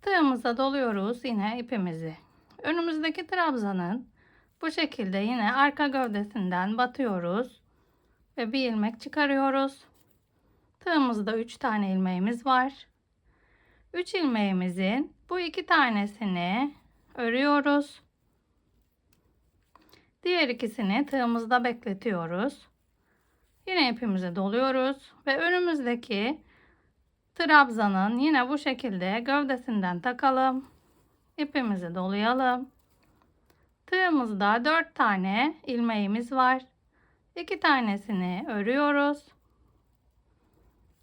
Tığımıza doluyoruz yine ipimizi. Önümüzdeki trabzanın bu şekilde yine arka gövdesinden batıyoruz. Ve bir ilmek çıkarıyoruz. Tığımızda 3 tane ilmeğimiz var. 3 ilmeğimizin bu 2 tanesini örüyoruz. Diğer ikisini tığımızda bekletiyoruz. Yine ipimize doluyoruz ve önümüzdeki trabzanın yine bu şekilde gövdesinden takalım. İpimizi dolayalım. Tığımızda 4 tane ilmeğimiz var. 2 tanesini örüyoruz.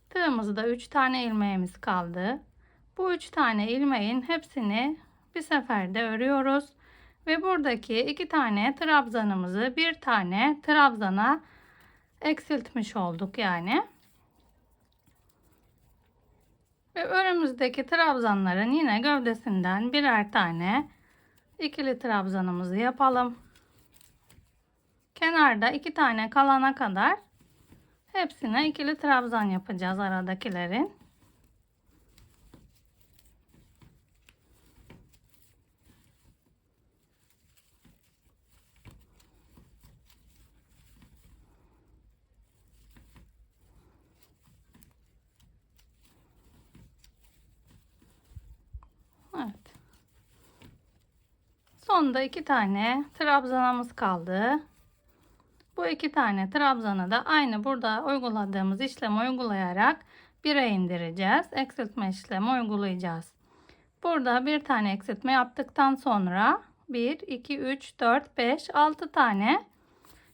Tığımızda 3 tane ilmeğimiz kaldı. Bu 3 tane ilmeğin hepsini bir seferde örüyoruz. Ve buradaki 2 tane trabzanımızı bir tane trabzana eksiltmiş olduk yani. Ve önümüzdeki trabzanların yine gövdesinden birer tane ikili trabzanımızı yapalım. Kenarda 2 tane kalana kadar hepsine ikili trabzan yapacağız aradakilerin. Evet. Sonda 2 tane trabzanımız kaldı. Bu 2 tane trabzanı da aynı burada uyguladığımız işlemi uygulayarak 1'e indireceğiz. Eksiltme işlemi uygulayacağız. Burada bir tane eksiltme yaptıktan sonra 1, 2, 3, 4, 5, 6 tane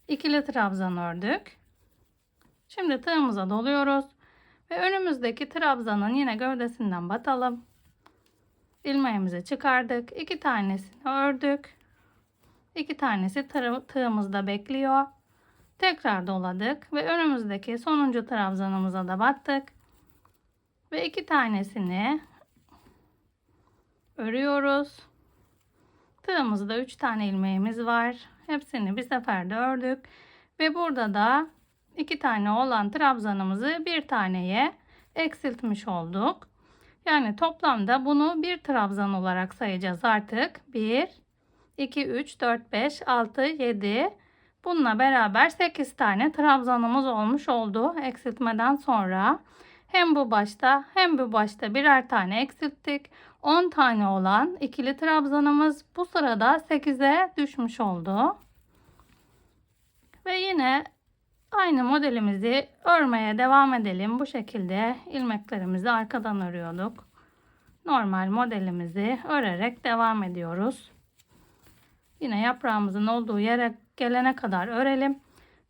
ikili trabzan ördük. Şimdi tığımıza doluyoruz ve önümüzdeki trabzanın yine gövdesinden batalım. İlmeğimizi çıkardık. 2 tanesini ördük. 2 tanesi tığımızda bekliyor. Tekrar doladık ve önümüzdeki sonuncu trabzanımıza da battık. Ve 2 tanesini örüyoruz. Tığımızda 3 tane ilmeğimiz var. Hepsini bir seferde ördük. Ve burada da 2 tane olan trabzanımızı bir taneye eksiltmiş olduk. Yani toplamda bunu bir trabzan olarak sayacağız artık. 1, 2, 3, 4, 5, 6, 7. Bununla beraber 8 tane trabzanımız olmuş oldu eksiltmeden sonra. Hem bu başta hem bu başta birer tane eksilttik. 10 tane olan ikili trabzanımız bu sırada 8'e düşmüş oldu. Ve yine aynı modelimizi örmeye devam edelim. Bu şekilde ilmeklerimizi arkadan örüyorduk. Normal modelimizi örerek devam ediyoruz. Yine yaprağımızın olduğu yere gelene kadar örelim.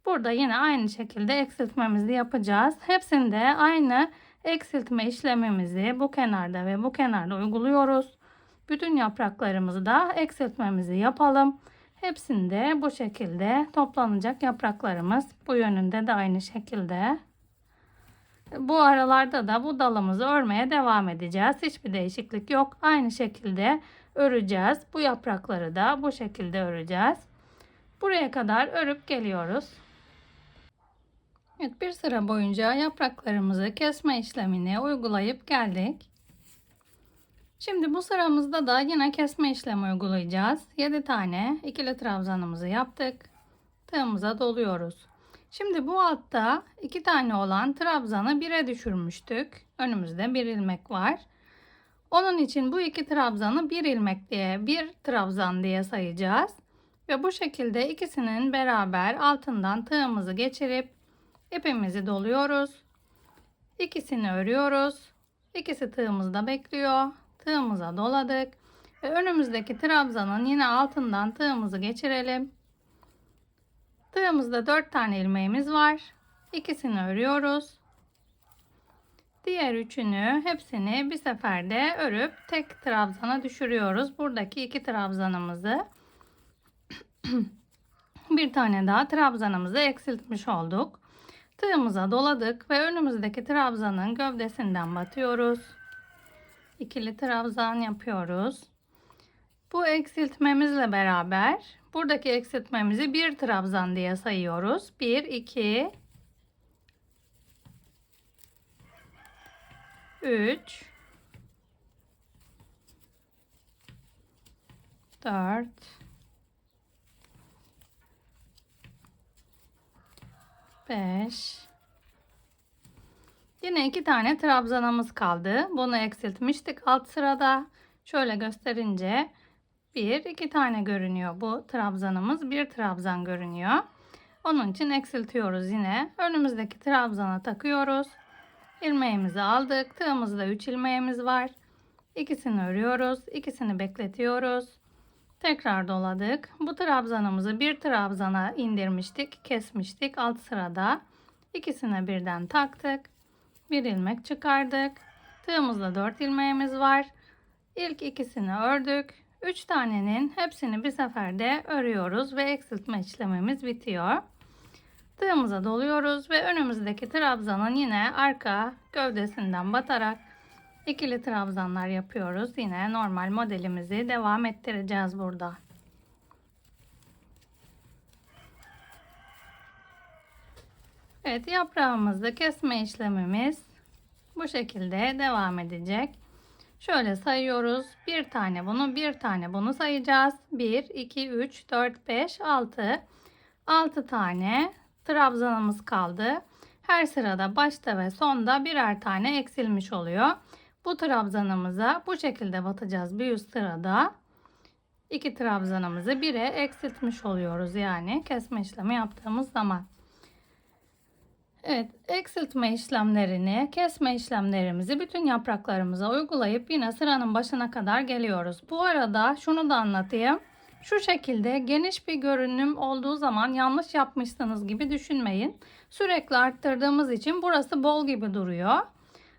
Burada yine aynı şekilde eksiltmemizi yapacağız. Hepsinde aynı eksiltme işlemimizi bu kenarda ve bu kenarda uyguluyoruz. Bütün yapraklarımızı da eksiltmemizi yapalım. Hepsinde bu şekilde toplanacak yapraklarımız bu yönünde de aynı şekilde. Bu aralarda da bu dalımızı örmeye devam edeceğiz. Hiçbir değişiklik yok. Aynı şekilde öreceğiz. Bu yaprakları da bu şekilde öreceğiz. Buraya kadar örüp geliyoruz. Evet, bir sıra boyunca yapraklarımızı kesme işlemini uygulayıp geldik. Şimdi bu sıramızda da yine kesme işlemi uygulayacağız. 7 tane ikili trabzanımızı yaptık. Tığımıza doluyoruz. Şimdi bu altta 2 tane olan trabzanı 1'e düşürmüştük. Önümüzde bir ilmek var. Onun için bu iki trabzanı bir ilmek diye, bir trabzan diye sayacağız. Ve bu şekilde ikisinin beraber altından tığımızı geçirip ipimizi doluyoruz. İkisini örüyoruz. İkisi tığımızda bekliyor. Tığımıza doladık. Ve önümüzdeki trabzanın yine altından tığımızı geçirelim. Tığımızda 4 tane ilmeğimiz var. İkisini örüyoruz. Diğer üçünü hepsini bir seferde örüp tek trabzana düşürüyoruz. Buradaki iki trabzanımızı bir tane daha trabzanımızı eksiltmiş olduk. Tığımıza doladık ve önümüzdeki trabzanın gövdesinden batıyoruz. İkili trabzan yapıyoruz. Bu eksiltmemizle beraber buradaki eksiltmemizi bir trabzan diye sayıyoruz. 1, 2, 3, 4, 5. Yine 2 tane trabzanımız kaldı. Bunu eksiltmiştik alt sırada. Şöyle gösterince 1, 2 tane görünüyor bu trabzanımız. Bir trabzan görünüyor. Onun için eksiltiyoruz yine. Önümüzdeki trabzana takıyoruz. İlmeğimizi aldık. Tığımızda 3 ilmeğimiz var. İkisini örüyoruz. İkisini bekletiyoruz. Tekrar doladık. Bu trabzanımızı bir trabzana indirmiştik. Kesmiştik alt sırada. İkisine birden taktık. Bir ilmek çıkardık. Tığımızda 4 ilmeğimiz var. İlk ikisini ördük. 3 tanenin hepsini bir seferde örüyoruz ve eksiltme işlemimiz bitiyor. Tığımıza doluyoruz ve önümüzdeki trabzanın yine arka gövdesinden batarak ikili trabzanlar yapıyoruz. Yine normal modelimizi devam ettireceğiz burada. Evet, yaprağımızı kesme işlemimiz bu şekilde devam edecek. Şöyle sayıyoruz. Bir tane bunu, bir tane bunu sayacağız. 1, 2, 3, 4, 5, 6. 6 tane trabzanımız kaldı. Her sırada başta ve sonda birer tane eksilmiş oluyor. Bu trabzanımıza bu şekilde batacağız bir üst sırada. 2 trabzanımızı 1'e eksiltmiş oluyoruz yani kesme işlemi yaptığımız zaman. Evet, eksiltme işlemlerini, kesme işlemlerimizi bütün yapraklarımıza uygulayıp yine sıranın başına kadar geliyoruz. Bu arada şunu da anlatayım. Şu şekilde geniş bir görünüm olduğu zaman yanlış yapmışsınız gibi düşünmeyin. Sürekli arttırdığımız için burası bol gibi duruyor.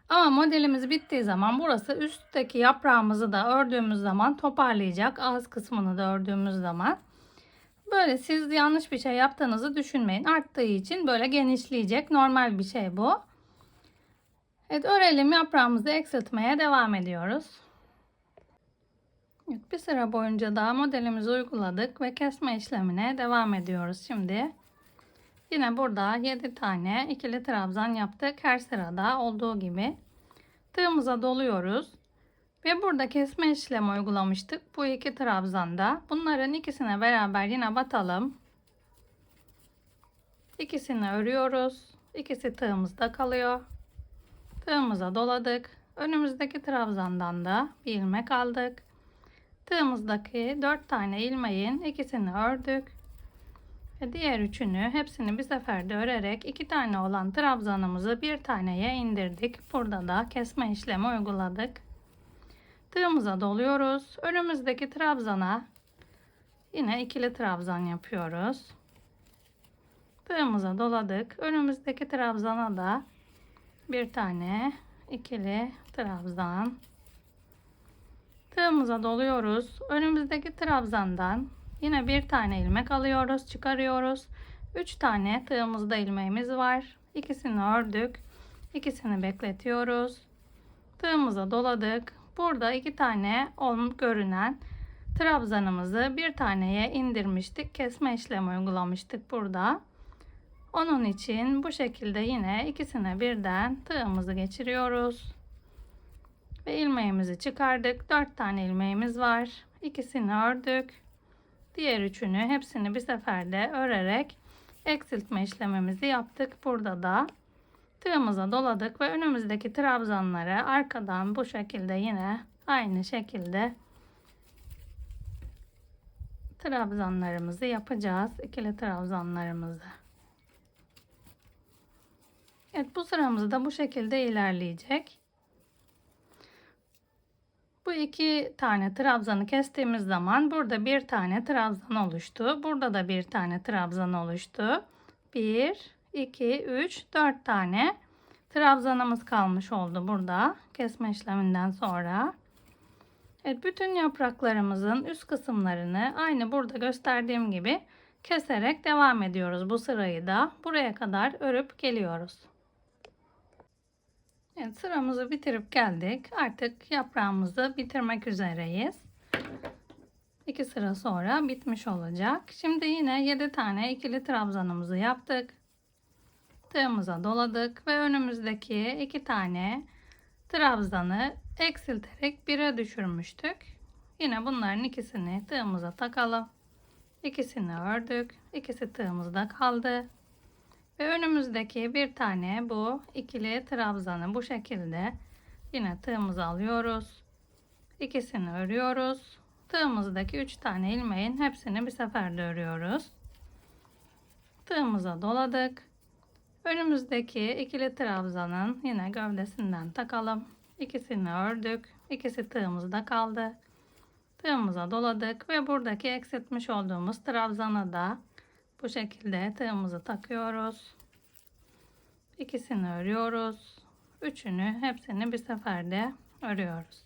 Ama modelimiz bittiği zaman burası üstteki yaprağımızı da ördüğümüz zaman toparlayacak. Ağız kısmını da ördüğümüz zaman. Böyle siz yanlış bir şey yaptığınızı düşünmeyin. Arttığı için böyle genişleyecek. Normal bir şey bu. Evet, örelim, yaprağımızı eksiltmeye devam ediyoruz. Evet, bir sıra boyunca daha modelimizi uyguladık ve kesme işlemine devam ediyoruz şimdi. Yine burada 7 tane ikili trabzan yaptık. Her sırada olduğu gibi. Tığımıza doluyoruz. Ve burada kesme işlemi uygulamıştık. Bu iki trabzanda. Bunların ikisine beraber yine batalım. İkisini örüyoruz. İkisi tığımızda kalıyor. Tığımıza doladık. Önümüzdeki trabzandan da bir ilmek aldık. Tığımızdaki 4 tane ilmeğin ikisini ördük. Ve diğer üçünü hepsini bir seferde örerek 2 tane olan trabzanımızı bir taneye indirdik. Burada da kesme işlemi uyguladık. Tığımıza doluyoruz. Önümüzdeki trabzana yine ikili trabzan yapıyoruz. Tığımıza doladık. Önümüzdeki trabzana da bir tane ikili trabzan. Tığımıza doluyoruz. Önümüzdeki trabzandan yine bir tane ilmek alıyoruz, çıkarıyoruz. 3 tane tığımızda ilmeğimiz var. İkisini ördük. İkisini bekletiyoruz. Tığımıza doladık. Burada 2 tane görünen trabzanımızı bir taneye indirmiştik. Kesme işlemi uygulamıştık burada. Onun için bu şekilde yine ikisine birden tığımızı geçiriyoruz. Ve ilmeğimizi çıkardık. 4 tane ilmeğimiz var. İkisini ördük. Diğer üçünü hepsini bir seferde örerek eksiltme işlemimizi yaptık. Burada da tığımıza doladık ve önümüzdeki trabzanları arkadan bu şekilde yine aynı şekilde trabzanlarımızı yapacağız. İkili trabzanlarımızı. Evet, bu sıramız da bu şekilde ilerleyecek. Bu 2 tane trabzanı kestiğimiz zaman burada bir tane trabzan oluştu. Burada da bir tane trabzan oluştu. 1, 2, 3, 4 tane trabzanımız kalmış oldu burada kesme işleminden sonra. Evet, bütün yapraklarımızın üst kısımlarını aynı burada gösterdiğim gibi keserek devam ediyoruz. Bu sırayı da buraya kadar örüp geliyoruz. Evet, sıramızı bitirip geldik. Artık yaprağımızı bitirmek üzereyiz. 2 sıra sonra bitmiş olacak. Şimdi yine 7 tane ikili trabzanımızı yaptık. Tığımıza doladık ve önümüzdeki 2 tane trabzanı eksilterek 1'e düşürmüştük. Yine bunların ikisini tığımıza takalım. İkisini ördük. İkisi tığımızda kaldı. Ve önümüzdeki bir tane bu ikili trabzanı bu şekilde yine tığımıza alıyoruz. İkisini örüyoruz. Tığımızdaki 3 tane ilmeğin hepsini bir seferde örüyoruz. Tığımıza doladık. Önümüzdeki ikili trabzanın yine gövdesinden takalım. İkisini ördük. İkisi tığımızda kaldı. Tığımıza doladık ve buradaki eksiltmiş olduğumuz trabzana da bu şekilde tığımızı takıyoruz. İkisini örüyoruz. Üçünü hepsini bir seferde örüyoruz.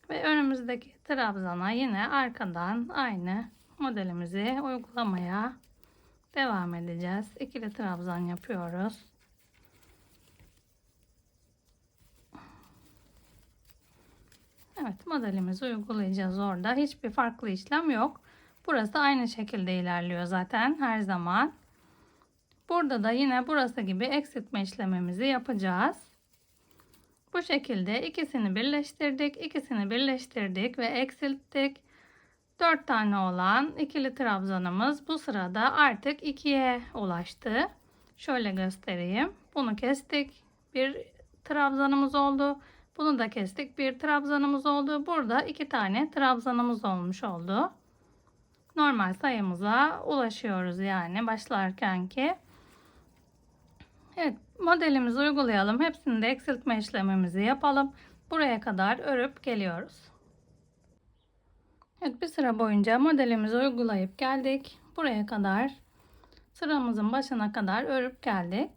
Ve önümüzdeki trabzana yine arkadan aynı modelimizi uygulamaya devam edeceğiz. İkili trabzan yapıyoruz. Evet, modelimizi uygulayacağız orada. Hiçbir farklı işlem yok. Burası aynı şekilde ilerliyor zaten her zaman. Burada da yine burası gibi eksiltme işlemimizi yapacağız. Bu şekilde ikisini birleştirdik ve eksilttik. 4 tane olan ikili trabzanımız bu sırada artık 2'ye ulaştı. Şöyle göstereyim. Bunu kestik. Bir trabzanımız oldu. Bunu da kestik. Bir trabzanımız oldu. Burada 2 tane trabzanımız olmuş oldu. Normal sayımıza ulaşıyoruz yani başlarkenki. Evet, modelimizi uygulayalım. Hepsini de eksiltme işlemimizi yapalım. Buraya kadar örüp geliyoruz. Evet, bir sıra boyunca modelimizi uygulayıp geldik. Buraya kadar sıramızın başına kadar örüp geldik.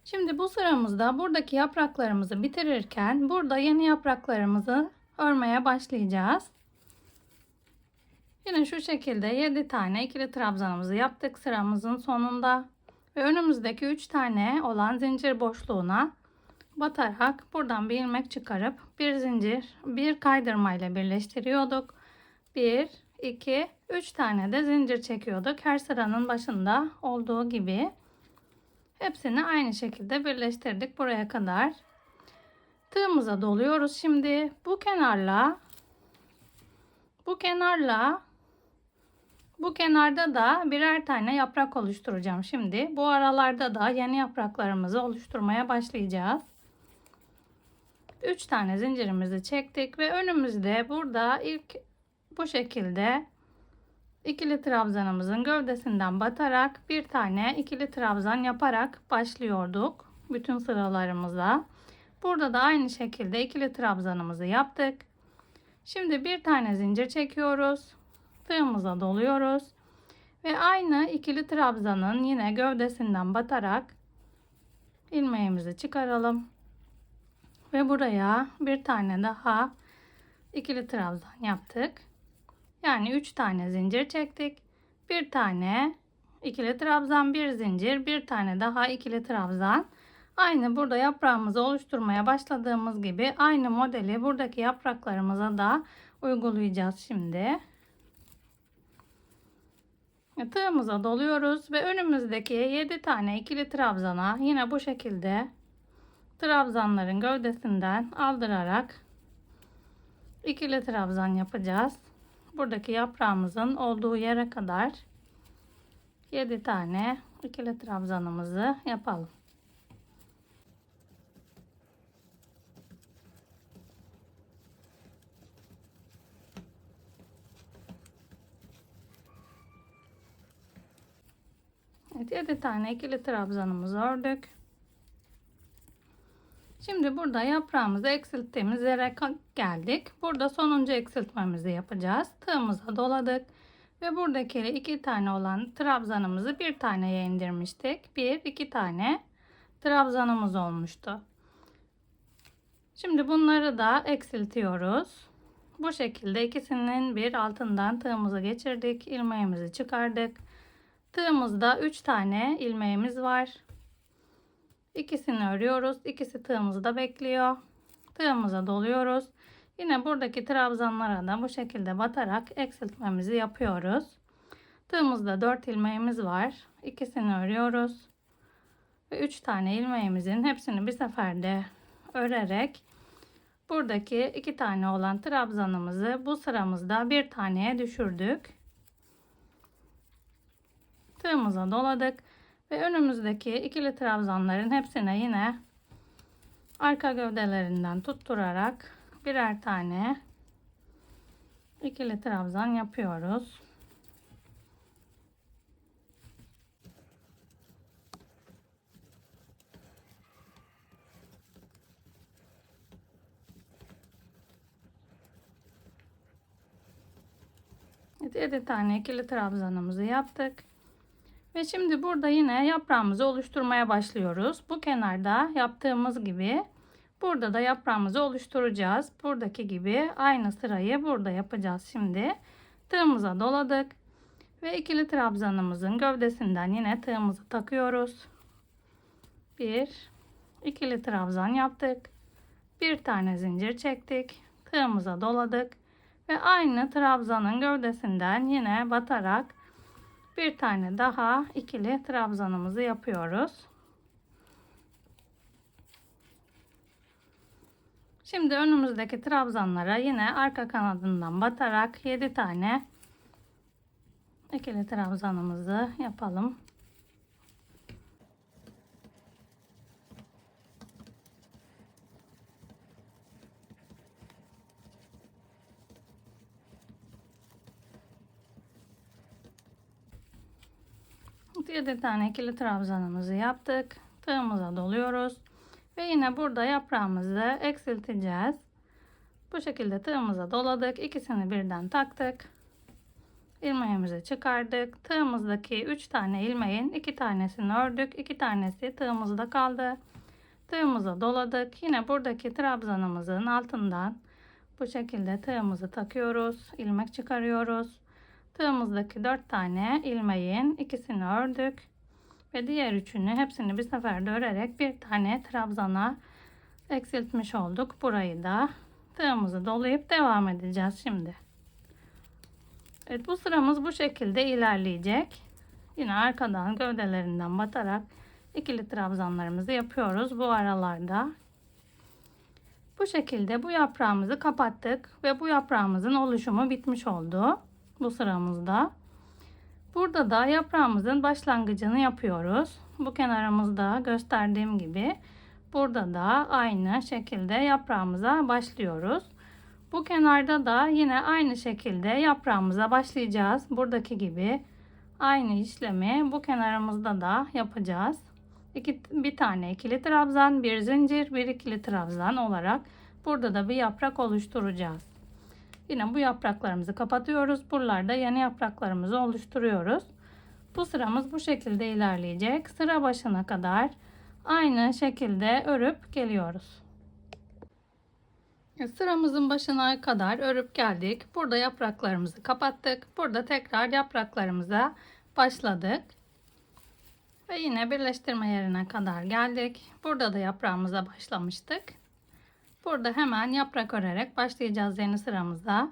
Şimdi bu sıramızda buradaki yapraklarımızı bitirirken burada yeni yapraklarımızı örmeye başlayacağız. Yine şu şekilde 7 tane ikili trabzanımızı yaptık sıramızın sonunda. Ve önümüzdeki 3 tane olan zincir boşluğuna batarak buradan bir ilmek çıkarıp bir zincir, bir kaydırma ile birleştiriyorduk. 1, 2, 3 tane de zincir çekiyorduk. Her sıranın başında olduğu gibi. Hepsini aynı şekilde birleştirdik buraya kadar. Tığımıza doluyoruz şimdi. Bu kenarda da birer tane yaprak oluşturacağım şimdi. Bu aralarda da yeni yapraklarımızı oluşturmaya başlayacağız. 3 tane zincirimizi çektik ve önümüzde burada ilk bu şekilde ikili trabzanımızın gövdesinden batarak bir tane ikili trabzan yaparak başlıyorduk bütün sıralarımıza. Burada da aynı şekilde ikili trabzanımızı yaptık. Şimdi bir tane zincir çekiyoruz. Tığımıza doluyoruz. Ve aynı ikili trabzanın yine gövdesinden batarak ilmeğimizi çıkaralım. Ve buraya bir tane daha ikili trabzan yaptık. Yani 3 tane zincir çektik. Bir tane ikili trabzan, bir zincir, bir tane daha ikili trabzan. Aynı burada yaprağımızı oluşturmaya başladığımız gibi aynı modeli buradaki yapraklarımıza da uygulayacağız şimdi. Tığımıza doluyoruz ve önümüzdeki 7 tane ikili trabzana yine bu şekilde trabzanların gövdesinden aldırarak ikili trabzan yapacağız. Buradaki yaprağımızın olduğu yere kadar 7 tane ikili trabzanımızı yapalım. Evet, 7 tane ikili trabzanımızı ördük. Şimdi burada yaprağımızı eksilttiğimiz yere geldik. Burada sonuncu eksiltmemizi yapacağız. Tığımıza doladık. Ve buradaki 2 tane olan trabzanımızı bir taneye indirmiştik. 1-2 tane trabzanımız olmuştu. Şimdi bunları da eksiltiyoruz. Bu şekilde ikisinin bir altından tığımızı geçirdik. İlmeğimizi çıkardık. Tığımızda 3 tane ilmeğimiz var. İkisini örüyoruz. İkisi tığımızda bekliyor. Tığımıza doluyoruz. Yine buradaki trabzanlara da bu şekilde batarak eksiltmemizi yapıyoruz. Tığımızda 4 ilmeğimiz var. İkisini örüyoruz. Ve 3 tane ilmeğimizin hepsini bir seferde örerek buradaki 2 tane olan trabzanımızı bu sıramızda bir taneye düşürdük. Tığımıza doladık ve önümüzdeki ikili trabzanların hepsine yine arka gövdelerinden tutturarak birer tane ikili trabzan yapıyoruz. Evet, 7 tane ikili trabzanımızı yaptık. Ve şimdi burada yine yaprağımızı oluşturmaya başlıyoruz. Bu kenarda yaptığımız gibi burada da yaprağımızı oluşturacağız. Buradaki gibi aynı sırayı burada yapacağız şimdi. Tığımıza doladık. Ve ikili trabzanımızın gövdesinden yine tığımızı takıyoruz. Bir ikili trabzan yaptık. Bir tane zincir çektik. Tığımıza doladık. Ve aynı trabzanın gövdesinden yine batarak bir tane daha ikili trabzanımızı yapıyoruz. Şimdi önümüzdeki trabzanlara yine arka kanadından batarak 7 tane ikili trabzanımızı yapalım. Yedi tane ikili trabzanımızı yaptık. Tığımıza doluyoruz. Ve yine burada yaprağımızı eksilteceğiz. Bu şekilde tığımıza doladık. İkisini birden taktık. İlmeğimizi çıkardık. Tığımızdaki 3 tane ilmeğin 2 tanesini ördük. 2 tanesi tığımızda kaldı. Tığımıza doladık. Yine buradaki trabzanımızın altından bu şekilde tığımızı takıyoruz. İlmek çıkarıyoruz. Tığımızdaki 4 tane ilmeğin ikisini ördük. Ve diğer üçünü hepsini bir seferde örerek bir tane trabzana eksiltmiş olduk. Burayı da tığımızı dolayıp devam edeceğiz şimdi. Evet, bu sıramız bu şekilde ilerleyecek. Yine arkadan gövdelerinden batarak ikili trabzanlarımızı yapıyoruz bu aralarda. Bu şekilde bu yaprağımızı kapattık ve bu yaprağımızın oluşumu bitmiş oldu bu sıramızda. Burada da yaprağımızın başlangıcını yapıyoruz. Bu kenarımızda gösterdiğim gibi burada da aynı şekilde yaprağımıza başlıyoruz. Bu kenarda da yine aynı şekilde yaprağımıza başlayacağız. Buradaki gibi aynı işlemi bu kenarımızda da yapacağız. Bir tane ikili trabzan, bir zincir, bir ikili trabzan olarak burada da bir yaprak oluşturacağız. Yine bu yapraklarımızı kapatıyoruz. Buralarda yeni yapraklarımızı oluşturuyoruz. Bu sıramız bu şekilde ilerleyecek. Sıra başına kadar aynı şekilde örüp geliyoruz. Sıramızın başına kadar örüp geldik. Burada yapraklarımızı kapattık. Burada tekrar yapraklarımıza başladık. Ve yine birleştirme yerine kadar geldik. Burada da yaprağımıza başlamıştık. Burada hemen yaprak örerek başlayacağız yeni sıramıza.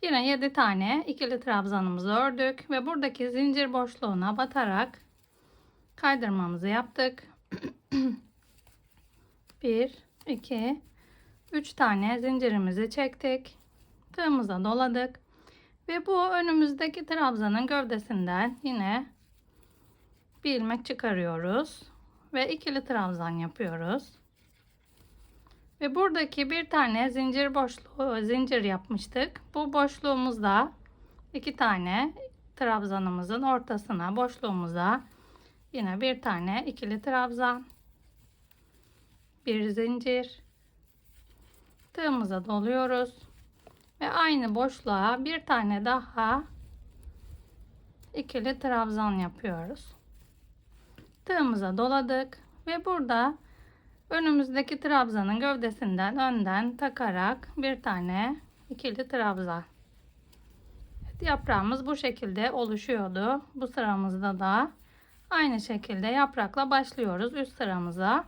Yine 7 tane ikili trabzanımızı ördük ve buradaki zincir boşluğuna batarak kaydırmamızı yaptık. 1, 2, 3 tane zincirimizi çektik. Tığımıza doladık. Ve bu önümüzdeki trabzanın gövdesinden yine bir ilmek çıkarıyoruz. Ve ikili trabzan yapıyoruz. Ve buradaki bir tane zincir boşluğu, zincir yapmıştık. Bu boşluğumuzda 2 tane trabzanımızın ortasına, boşluğumuza yine bir tane ikili trabzan, bir zincir, tığımıza doluyoruz ve aynı boşluğa bir tane daha ikili trabzan yapıyoruz. Tığımıza doladık ve burada önümüzdeki trabzanın gövdesinden önden takarak bir tane ikili trabzan. Evet, yaprağımız bu şekilde oluşuyordu. Bu sıramızda da aynı şekilde yaprakla başlıyoruz üst sıramıza.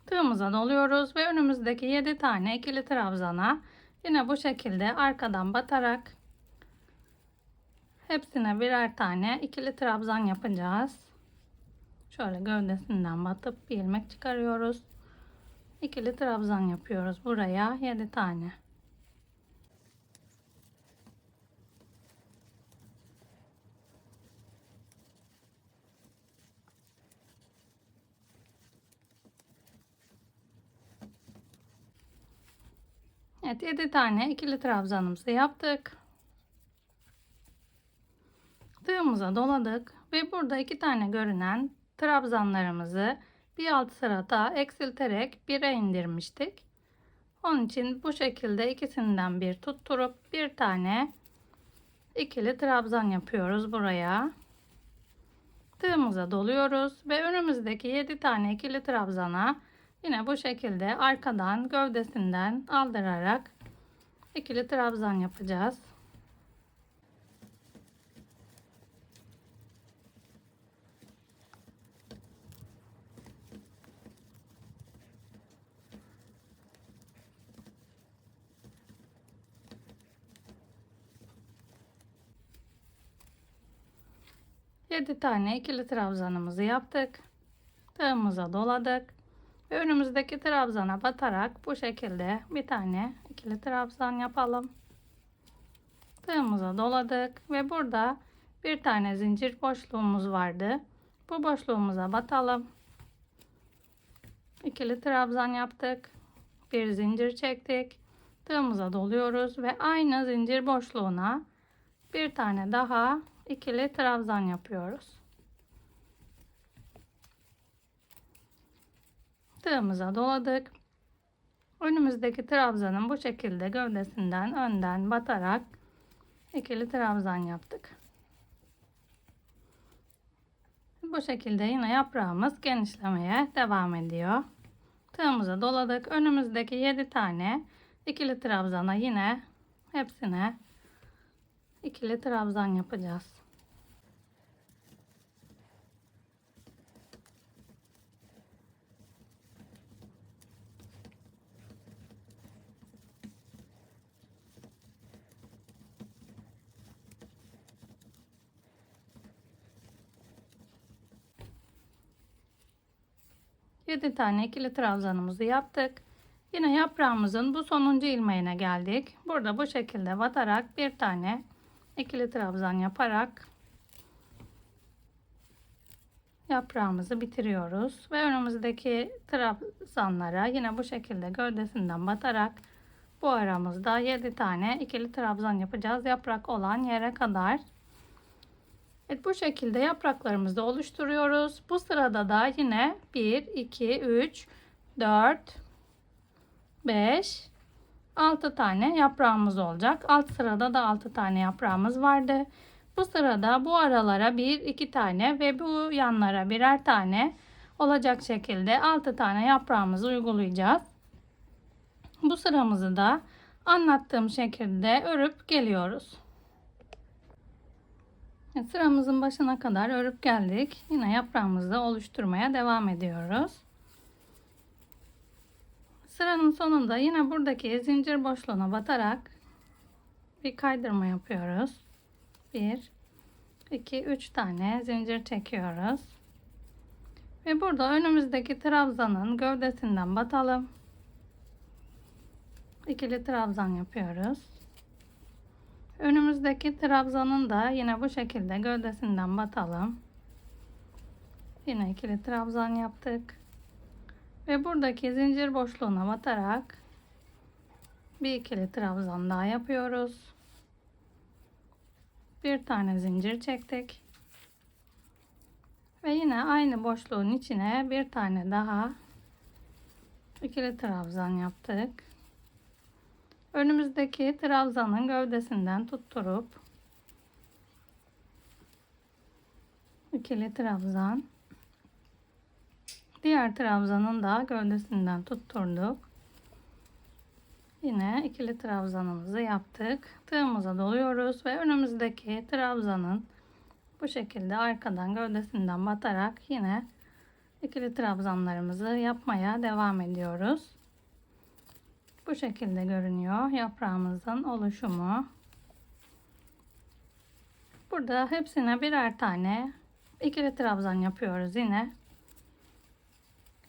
Tığımıza doluyoruz ve önümüzdeki 7 tane ikili trabzana yine bu şekilde arkadan batarak hepsine birer tane ikili trabzan yapacağız. Şöyle gövdesinden batıp bir ilmek çıkarıyoruz. İkili trabzan yapıyoruz buraya 7 tane. Evet, 7 tane ikili trabzanımızı yaptık. Tığımıza doladık ve burada 2 tane görünen trabzanlarımızı bir alt sırada eksilterek 1'e indirmiştik. Onun için bu şekilde ikisinden bir tutturup bir tane ikili trabzan yapıyoruz buraya. Tığımıza doluyoruz ve önümüzdeki 7 tane ikili trabzana yine bu şekilde arkadan gövdesinden aldırarak ikili trabzan yapacağız. Yedi tane ikili trabzanımızı yaptık. Tığımıza doladık. Ve önümüzdeki trabzana batarak bu şekilde bir tane ikili trabzan yapalım. Tığımıza doladık ve burada bir tane zincir boşluğumuz vardı. Bu boşluğumuza batalım. İkili trabzan yaptık. Bir zincir çektik. Tığımıza doluyoruz ve aynı zincir boşluğuna bir tane daha ikili trabzan yapıyoruz. Tığımıza doladık. Önümüzdeki trabzanın bu şekilde gövdesinden önden batarak ikili trabzan yaptık. Bu şekilde yine yaprağımız genişlemeye devam ediyor. Tığımıza doladık. Önümüzdeki 7 tane ikili trabzana yine hepsine ikili trabzan yapacağız. Yedi tane ikili trabzanımızı yaptık. Yine yaprağımızın bu sonuncu ilmeğine geldik. Burada bu şekilde batarak bir tane ikili trabzan yaparak yaprağımızı bitiriyoruz ve önümüzdeki trabzanlara yine bu şekilde gövdesinden batarak bu aramızda 7 tane ikili trabzan yapacağız yaprak olan yere kadar. Evet, bu şekilde yapraklarımızı oluşturuyoruz. Bu sırada da yine 1 2 3 4 5 6 tane yaprağımız olacak. Alt sırada da 6 tane yaprağımız vardı. Bu sırada bu aralara 1 2 tane ve bu yanlara birer tane olacak şekilde 6 tane yaprağımızı uygulayacağız. Bu sıramızı da anlattığım şekilde örüp geliyoruz. Sıramızın başına kadar örüp geldik. Yine yaprağımızı oluşturmaya devam ediyoruz. Sıranın sonunda yine buradaki zincir boşluğuna batarak bir kaydırma yapıyoruz. 1 2 3 tane zincir çekiyoruz. Ve burada önümüzdeki trabzanın gövdesinden batalım. İkili trabzan yapıyoruz. Önümüzdeki trabzanın da yine bu şekilde gövdesinden batalım. Yine ikili trabzan yaptık. Ve buradaki zincir boşluğuna batarak bir ikili trabzan daha yapıyoruz. Bir tane zincir çektik. Ve yine aynı boşluğun içine bir tane daha ikili trabzan yaptık. Önümüzdeki trabzanın gövdesinden tutturup ikili trabzan, diğer trabzanın da gövdesinden tutturduk. Yine ikili trabzanımızı yaptık. Tığımıza doluyoruz ve önümüzdeki trabzanın bu şekilde arkadan gövdesinden batarak yine ikili trabzanlarımızı yapmaya devam ediyoruz. Bu şekilde görünüyor yaprağımızın oluşumu. Burada hepsine birer tane ikili trabzan yapıyoruz yine.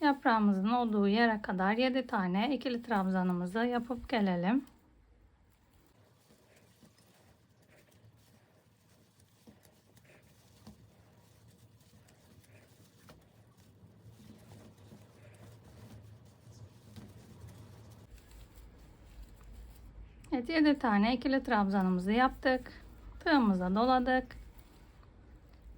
Yaprağımızın olduğu yere kadar 7 tane ikili trabzanımızı yapıp gelelim. Evet, 7 tane ikili trabzanımızı yaptık. Tığımıza doladık.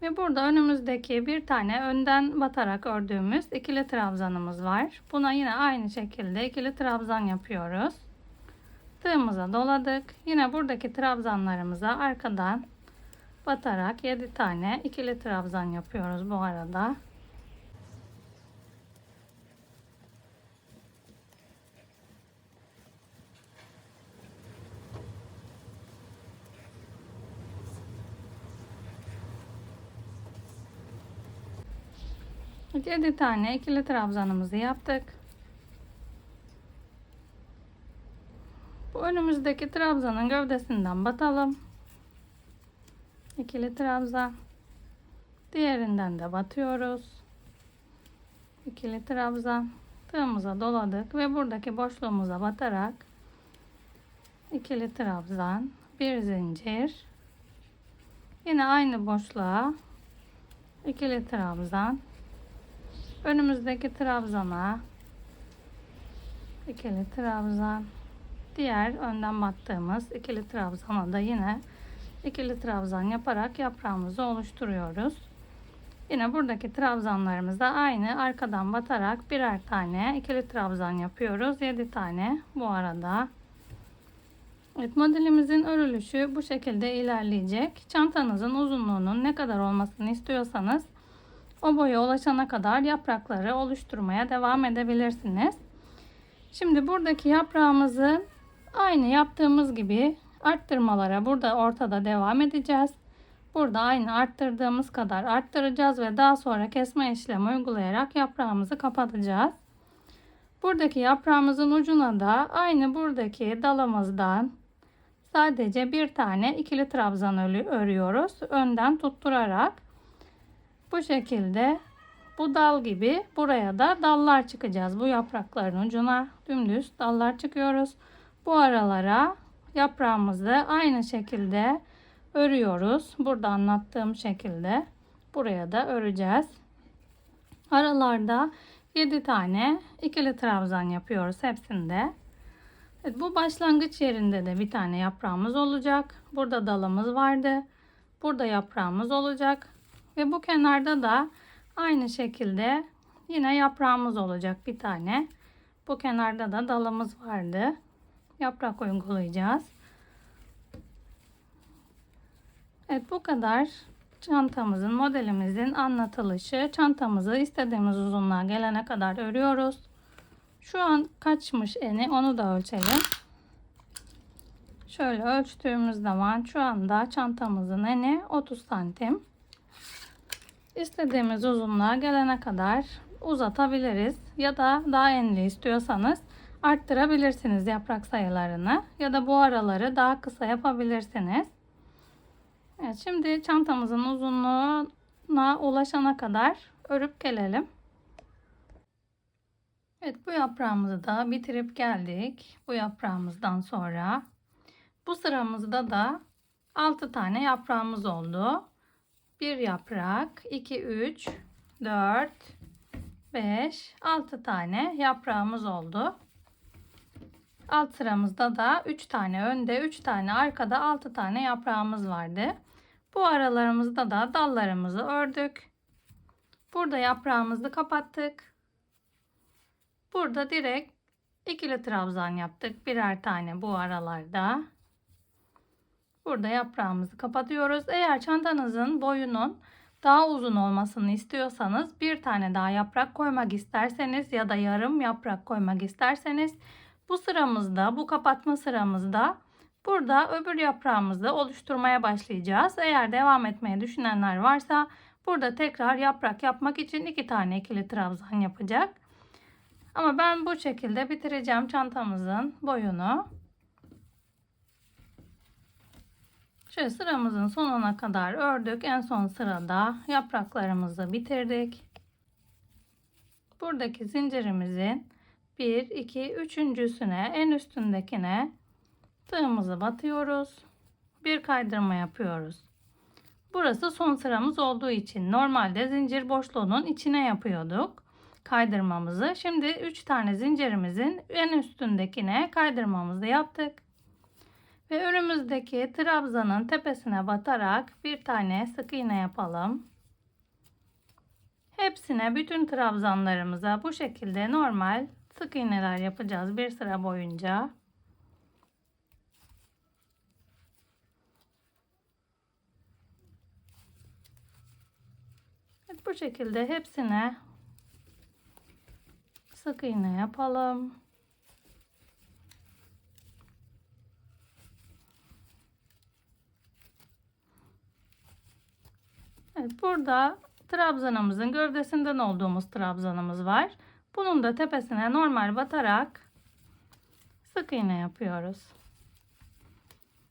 Ve burada önümüzdeki bir tane önden batarak ördüğümüz ikili trabzanımız var. Buna yine aynı şekilde ikili trabzan yapıyoruz. Tığımıza doladık. Yine buradaki trabzanlarımıza arkadan batarak 7 tane ikili trabzan yapıyoruz bu arada. Evet, 7 tane ikili trabzanımızı yaptık. Bu önümüzdeki trabzanın gövdesinden batalım. İkili trabzan. Diğerinden de batıyoruz. İkili trabzan. Tığımıza doladık ve buradaki boşluğumuza batarak ikili trabzan, bir zincir. Yine aynı boşluğa ikili trabzan. Önümüzdeki trabzana ikili trabzan. Diğer önden battığımız ikili trabzana da yine ikili trabzan yaparak yaprağımızı oluşturuyoruz. Yine buradaki trabzanlarımıza aynı arkadan batarak birer tane ikili trabzan yapıyoruz. 7 tane bu arada. Evet, modelimizin örülüşü bu şekilde ilerleyecek. Çantanızın uzunluğunun ne kadar olmasını istiyorsanız o boya ulaşana kadar yaprakları oluşturmaya devam edebilirsiniz. Şimdi buradaki yaprağımızı aynı yaptığımız gibi arttırmalara burada ortada devam edeceğiz. Burada aynı arttırdığımız kadar arttıracağız ve daha sonra kesme işlemi uygulayarak yaprağımızı kapatacağız. Buradaki yaprağımızın ucuna da aynı buradaki dalımızdan sadece bir tane ikili trabzan örüyoruz. Önden tutturarak bu şekilde bu dal gibi buraya da dallar çıkacağız. Bu yaprakların ucuna dümdüz dallar çıkıyoruz. Bu aralara yaprağımızı aynı şekilde örüyoruz. Burada anlattığım şekilde buraya da öreceğiz. Aralarda 7 tane ikili trabzan yapıyoruz hepsinde. Evet, bu başlangıç yerinde de bir tane yaprağımız olacak. Burada dalımız vardı. Burada yaprağımız olacak. Ve bu kenarda da aynı şekilde yine yaprağımız olacak bir tane. Bu kenarda da dalımız vardı. Yaprak uygulayacağız. Evet, bu kadar çantamızın, modelimizin anlatılışı. Çantamızı istediğimiz uzunluğa gelene kadar örüyoruz. Şu an kaçmış eni onu da ölçelim. Şöyle ölçtüğümüz zaman şu anda çantamızın eni 30 santim. İstediğimiz uzunluğa gelene kadar uzatabiliriz. Ya da daha enli istiyorsanız arttırabilirsiniz yaprak sayılarını. Ya da bu araları daha kısa yapabilirsiniz. Evet, şimdi çantamızın uzunluğuna ulaşana kadar örüp gelelim. Evet, bu yaprağımızı da bitirip geldik. Bu yaprağımızdan sonra bu sıramızda da 6 tane yaprağımız oldu. 1 yaprak, 2, 3, 4, 5, 6 tane yaprağımız oldu. Alt sıramızda da 3 tane önde, 3 tane arkada 6 tane yaprağımız vardı. Bu aralarımızda da dallarımızı ördük. Burada yaprağımızı kapattık. Burada direkt ikili trabzan yaptık. Birer tane bu aralarda. Burada yaprağımızı kapatıyoruz. Eğer çantanızın boyunun daha uzun olmasını istiyorsanız bir tane daha yaprak koymak isterseniz ya da yarım yaprak koymak isterseniz bu sıramızda, bu kapatma sıramızda burada öbür yaprağımızı oluşturmaya başlayacağız. Eğer devam etmeye düşünenler varsa burada tekrar yaprak yapmak için 2 tane ikili trabzan yapacak. Ama ben bu şekilde bitireceğim çantamızın boyunu. Şöyle sıramızın sonuna kadar ördük. En son sırada yapraklarımızı bitirdik. Buradaki zincirimizin 1, 2, 3.'süne en üstündekine tığımızı batıyoruz. Bir kaydırma yapıyoruz. Burası son sıramız olduğu için normalde zincir boşluğunun içine yapıyorduk kaydırmamızı. Şimdi 3 tane zincirimizin en üstündekine kaydırmamızı yaptık. Ve önümüzdeki trabzanın tepesine batarak bir tane sık iğne yapalım. Hepsine, bütün trabzanlarımıza bu şekilde normal sık iğneler yapacağız bir sıra boyunca. Evet, bu şekilde hepsine sık iğne yapalım. Evet, burada trabzanımızın gövdesinden olduğumuz trabzanımız var. Bunun da tepesine normal batarak sık iğne yapıyoruz.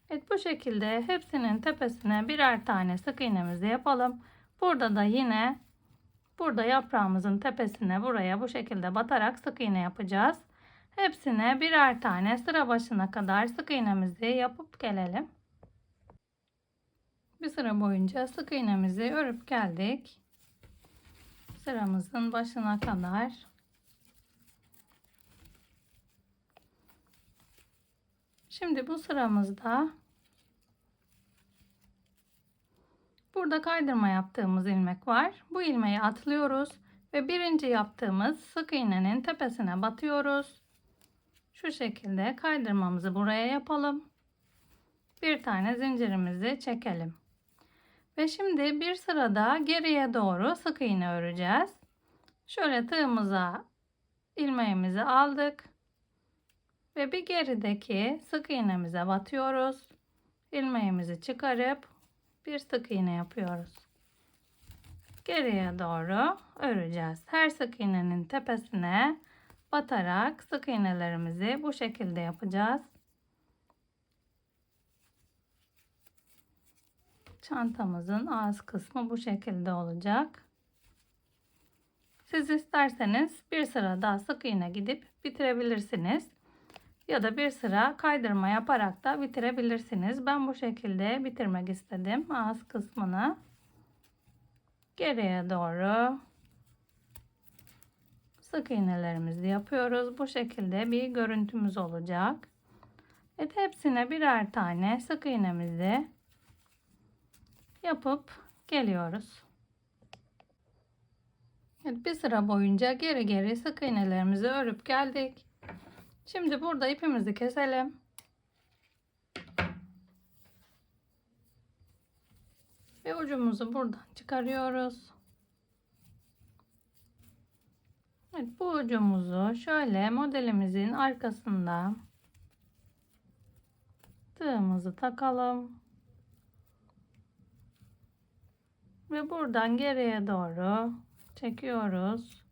Evet, bu şekilde hepsinin tepesine birer tane sık iğnemizi yapalım. Burada da yine burada yaprağımızın tepesine buraya bu şekilde batarak sık iğne yapacağız. Hepsine birer tane sıra başına kadar sık iğnemizi yapıp gelelim. Bir sıra boyunca sık iğnemizi örüp geldik. Sıramızın başına kadar. Şimdi bu sıramızda Burada kaydırma yaptığımız ilmek var. Bu ilmeği atlıyoruz ve birinci yaptığımız sık iğnenin tepesine batıyoruz. Şu şekilde kaydırmamızı buraya yapalım. Bir tane zincirimizi çekelim. Ve şimdi bir sırada geriye doğru sık iğne öreceğiz. Şöyle tığımıza ilmeğimizi aldık. Ve bir gerideki sık iğnemize batıyoruz. İlmeğimizi çıkarıp bir sık iğne yapıyoruz. Geriye doğru öreceğiz. Her sık iğnenin tepesine batarak sık iğnelerimizi bu şekilde yapacağız. Çantamızın ağız kısmı bu şekilde olacak. Siz isterseniz bir sıra daha sık iğne gidip bitirebilirsiniz. Ya da bir sıra kaydırma yaparak da bitirebilirsiniz. Ben bu şekilde bitirmek istedim ağız kısmını. Geriye doğru sık iğnelerimizi yapıyoruz. Bu şekilde bir görüntümüz olacak. Evet, hepsine birer tane sık iğnemizi yapıp geliyoruz. Evet, bir sıra boyunca geri geri sık iğnelerimizi örüp geldik. Şimdi burada ipimizi keselim. Ve ucumuzu buradan çıkarıyoruz. Evet, bu ucumuzu şöyle modelimizin arkasında tığımızı takalım. Ve buradan geriye doğru çekiyoruz.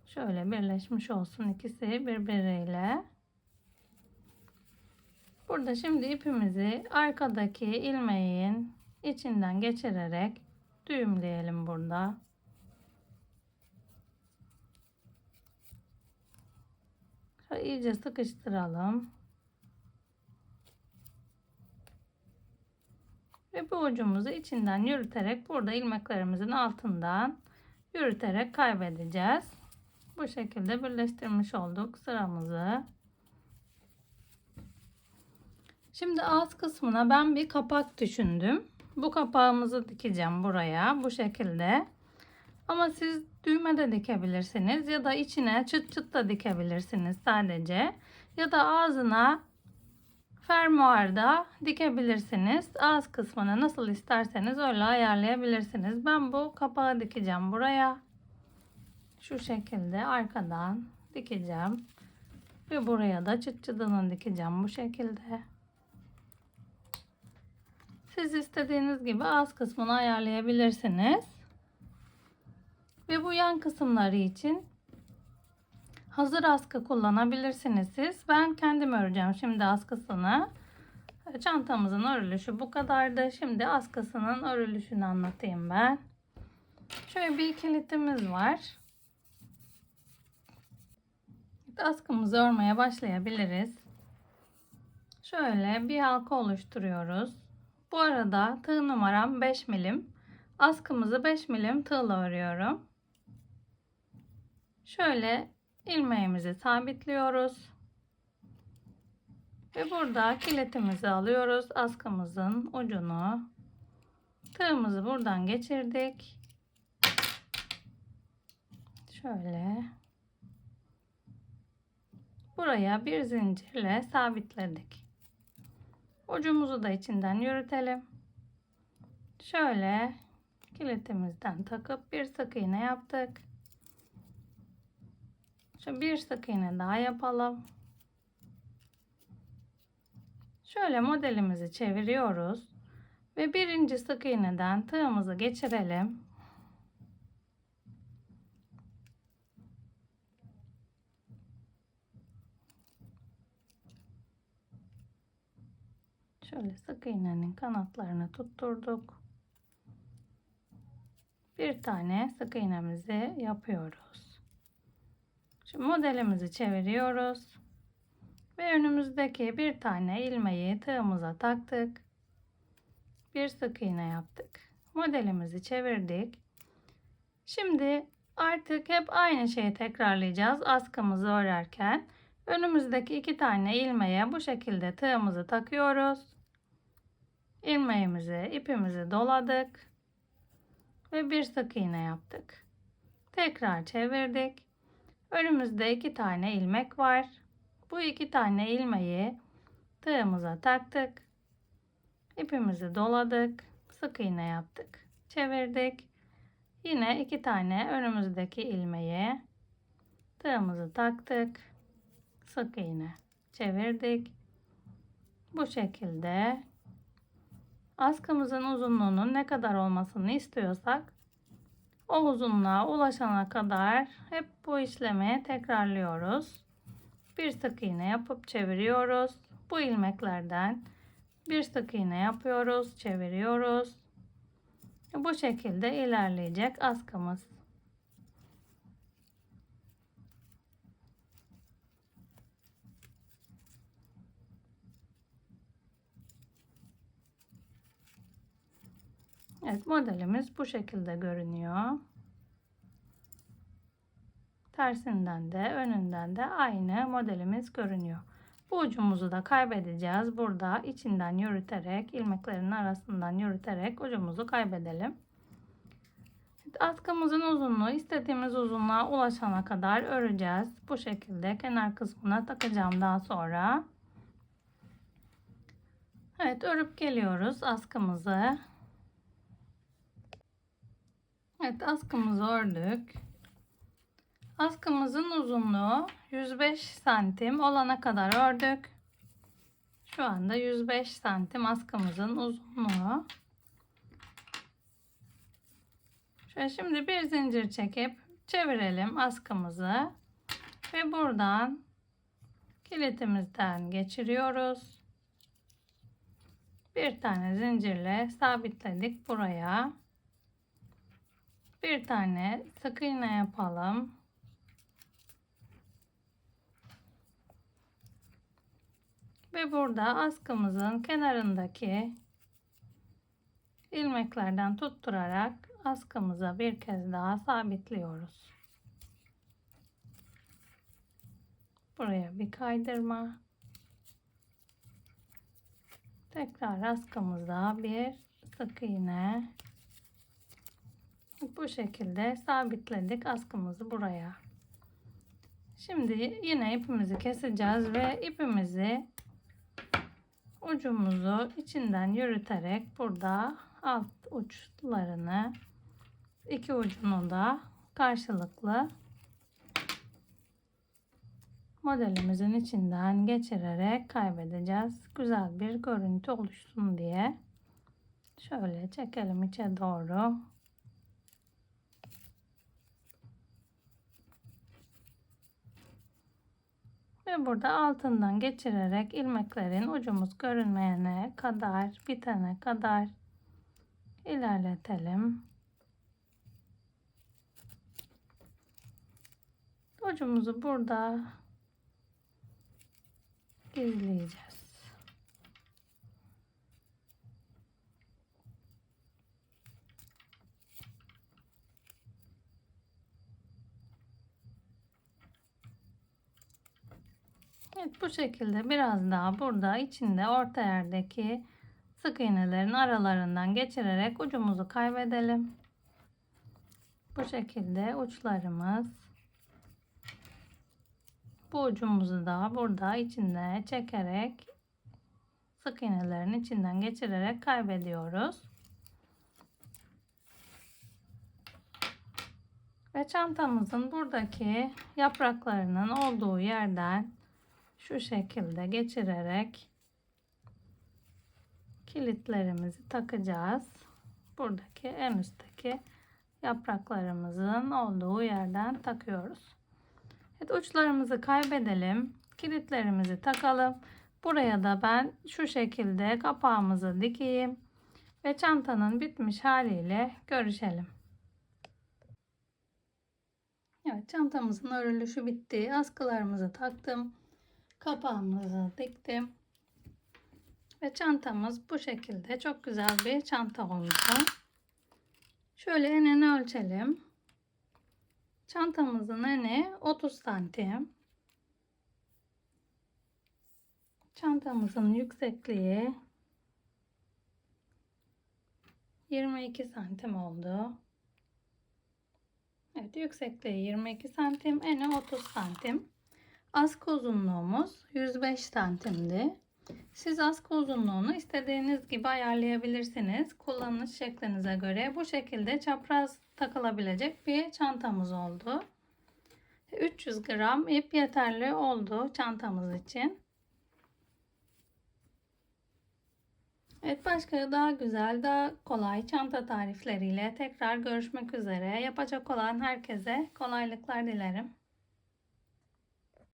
Şöyle birleşmiş olsun ikisi birbiriyle. Burada şimdi ipimizi arkadaki ilmeğin içinden geçirerek düğümleyelim burada. Şöyle iyice sıkıştıralım. Ve bu ucumuzu içinden yürüterek burada ilmeklerimizin altından yürüterek kaybedeceğiz. Bu şekilde birleştirmiş olduk sıramızı. Şimdi ağız kısmına ben bir kapak düşündüm. Bu kapağımızı dikeceğim buraya bu şekilde. Ama siz düğme de dikebilirsiniz ya da içine çıt çıt da dikebilirsiniz sadece. Ya da ağzına fermuarda dikebilirsiniz. Ağız kısmını nasıl isterseniz öyle ayarlayabilirsiniz. Ben bu kapağı dikeceğim buraya. Şu şekilde arkadan dikeceğim. Ve buraya da çıt çıtını dikeceğim bu şekilde. Siz istediğiniz gibi ağız kısmını ayarlayabilirsiniz. Ve bu yan kısımları için hazır askı kullanabilirsiniz siz. Ben kendim öreceğim şimdi askısını. Çantamızın örülüşü bu kadardı. Şimdi askısının örülüşünü anlatayım ben. Şöyle bir kilitimiz var. Askımızı örmeye başlayabiliriz. Şöyle bir halka oluşturuyoruz. Bu arada tığ numaram 5 milim. Askımızı 5 milim tığla örüyorum. Şöyle ilmeğimizi sabitliyoruz. Ve burada kilitimizi alıyoruz. Askımızın ucunu. Tığımızı buradan geçirdik. Şöyle. Buraya bir zincirle sabitledik. Ucumuzu da içinden yürütelim. Şöyle kilitimizden takıp bir sık iğne yaptık. Şu bir sık iğne daha yapalım. Şöyle modelimizi çeviriyoruz ve birinci sık iğneden tığımızı geçirelim. Şöyle sık iğnenin kanatlarını tutturduk. Bir tane sık iğnemizi yapıyoruz. Şimdi modelimizi çeviriyoruz. Ve önümüzdeki bir tane ilmeği tığımıza taktık. Bir sık iğne yaptık. Modelimizi çevirdik. Şimdi artık hep aynı şeyi tekrarlayacağız askımızı örerken. Önümüzdeki iki tane ilmeğe bu şekilde tığımızı takıyoruz. ilmeğimizi, ipimizi doladık ve bir sık iğne yaptık. Tekrar çevirdik. Önümüzde 2 tane ilmek var. Bu 2 tane ilmeği tığımıza taktık. İpimizi doladık. Sık iğne yaptık. Çevirdik. Yine 2 tane önümüzdeki ilmeği tığımızı taktık. Sık iğne çevirdik. Bu şekilde askımızın uzunluğunun ne kadar olmasını istiyorsak o uzunluğa ulaşana kadar hep bu işlemi tekrarlıyoruz. Bir sık iğne yapıp çeviriyoruz. Bu ilmeklerden bir sık iğne yapıyoruz, çeviriyoruz. Bu şekilde ilerleyecek askımız. Evet, modelimiz bu şekilde görünüyor. Tersinden de önünden de aynı modelimiz görünüyor. Bu ucumuzu da kaybedeceğiz. Burada içinden yürüterek, ilmeklerin arasından yürüterek ucumuzu kaybedelim. Askımızın uzunluğu istediğimiz uzunluğa ulaşana kadar öreceğiz. Bu şekilde kenar kısmına takacağım daha sonra. Evet, örüp geliyoruz askımızı. Evet, askımızı ördük. Askımızın uzunluğu 105 santim olana kadar ördük. Şu anda 105 santim askımızın uzunluğu. Şöyle şimdi bir zincir çekip çevirelim askımızı. Ve buradan kilitimizden geçiriyoruz. Bir tane zincirle sabitledik buraya. Bir tane sık iğne yapalım. Ve burada askımızın kenarındaki ilmeklerden tutturarak askımıza bir kez daha sabitliyoruz. Buraya bir kaydırma. Tekrar askımıza bir sık iğne. Bu şekilde sabitledik askımızı buraya. Şimdi yine ipimizi keseceğiz ve ipimizi ucumuzu içinden yürüterek burada alt uçlarını iki ucunu da karşılıklı modelimizin içinden geçirerek kaybedeceğiz. Güzel bir görüntü oluşsun diye. Şöyle çekelim içe doğru. Ve burada altından geçirerek ilmeklerin ucumuz görünmeyene kadar, bitene kadar ilerletelim. Ucumuzu burada gizleyeceğiz. Evet, bu şekilde biraz daha burada içinde orta yerdeki sık iğnelerin aralarından geçirerek ucumuzu kaybedelim. Bu şekilde uçlarımız, bu ucumuzu da burada içinde çekerek sık iğnelerin içinden geçirerek kaybediyoruz. Ve çantamızın buradaki yapraklarının olduğu yerden şu şekilde geçirerek kilitlerimizi takacağız. Buradaki en üstteki yapraklarımızın olduğu yerden takıyoruz. Evet, uçlarımızı kaybedelim. Kilitlerimizi takalım. Buraya da ben şu şekilde kapağımızı dikeyim ve çantanın bitmiş haliyle görüşelim. Evet, çantamızın örülüşü bitti. Askılarımızı taktım. Kapağımızı diktim. Ve çantamız bu şekilde çok güzel bir çanta oldu. Şöyle enini ölçelim. Çantamızın eni 30 santim. Çantamızın yüksekliği 22 santim oldu. Evet, yüksekliği 22 santim, eni 30 santim. Askı uzunluğumuz 105 santimdi. Siz askı uzunluğunu istediğiniz gibi ayarlayabilirsiniz. Kullanış şeklinize göre bu şekilde çapraz takılabilecek bir çantamız oldu. 300 gram ip yeterli oldu çantamız için. Evet, başka daha güzel, daha kolay çanta tarifleriyle tekrar görüşmek üzere. Yapacak olan herkese kolaylıklar dilerim.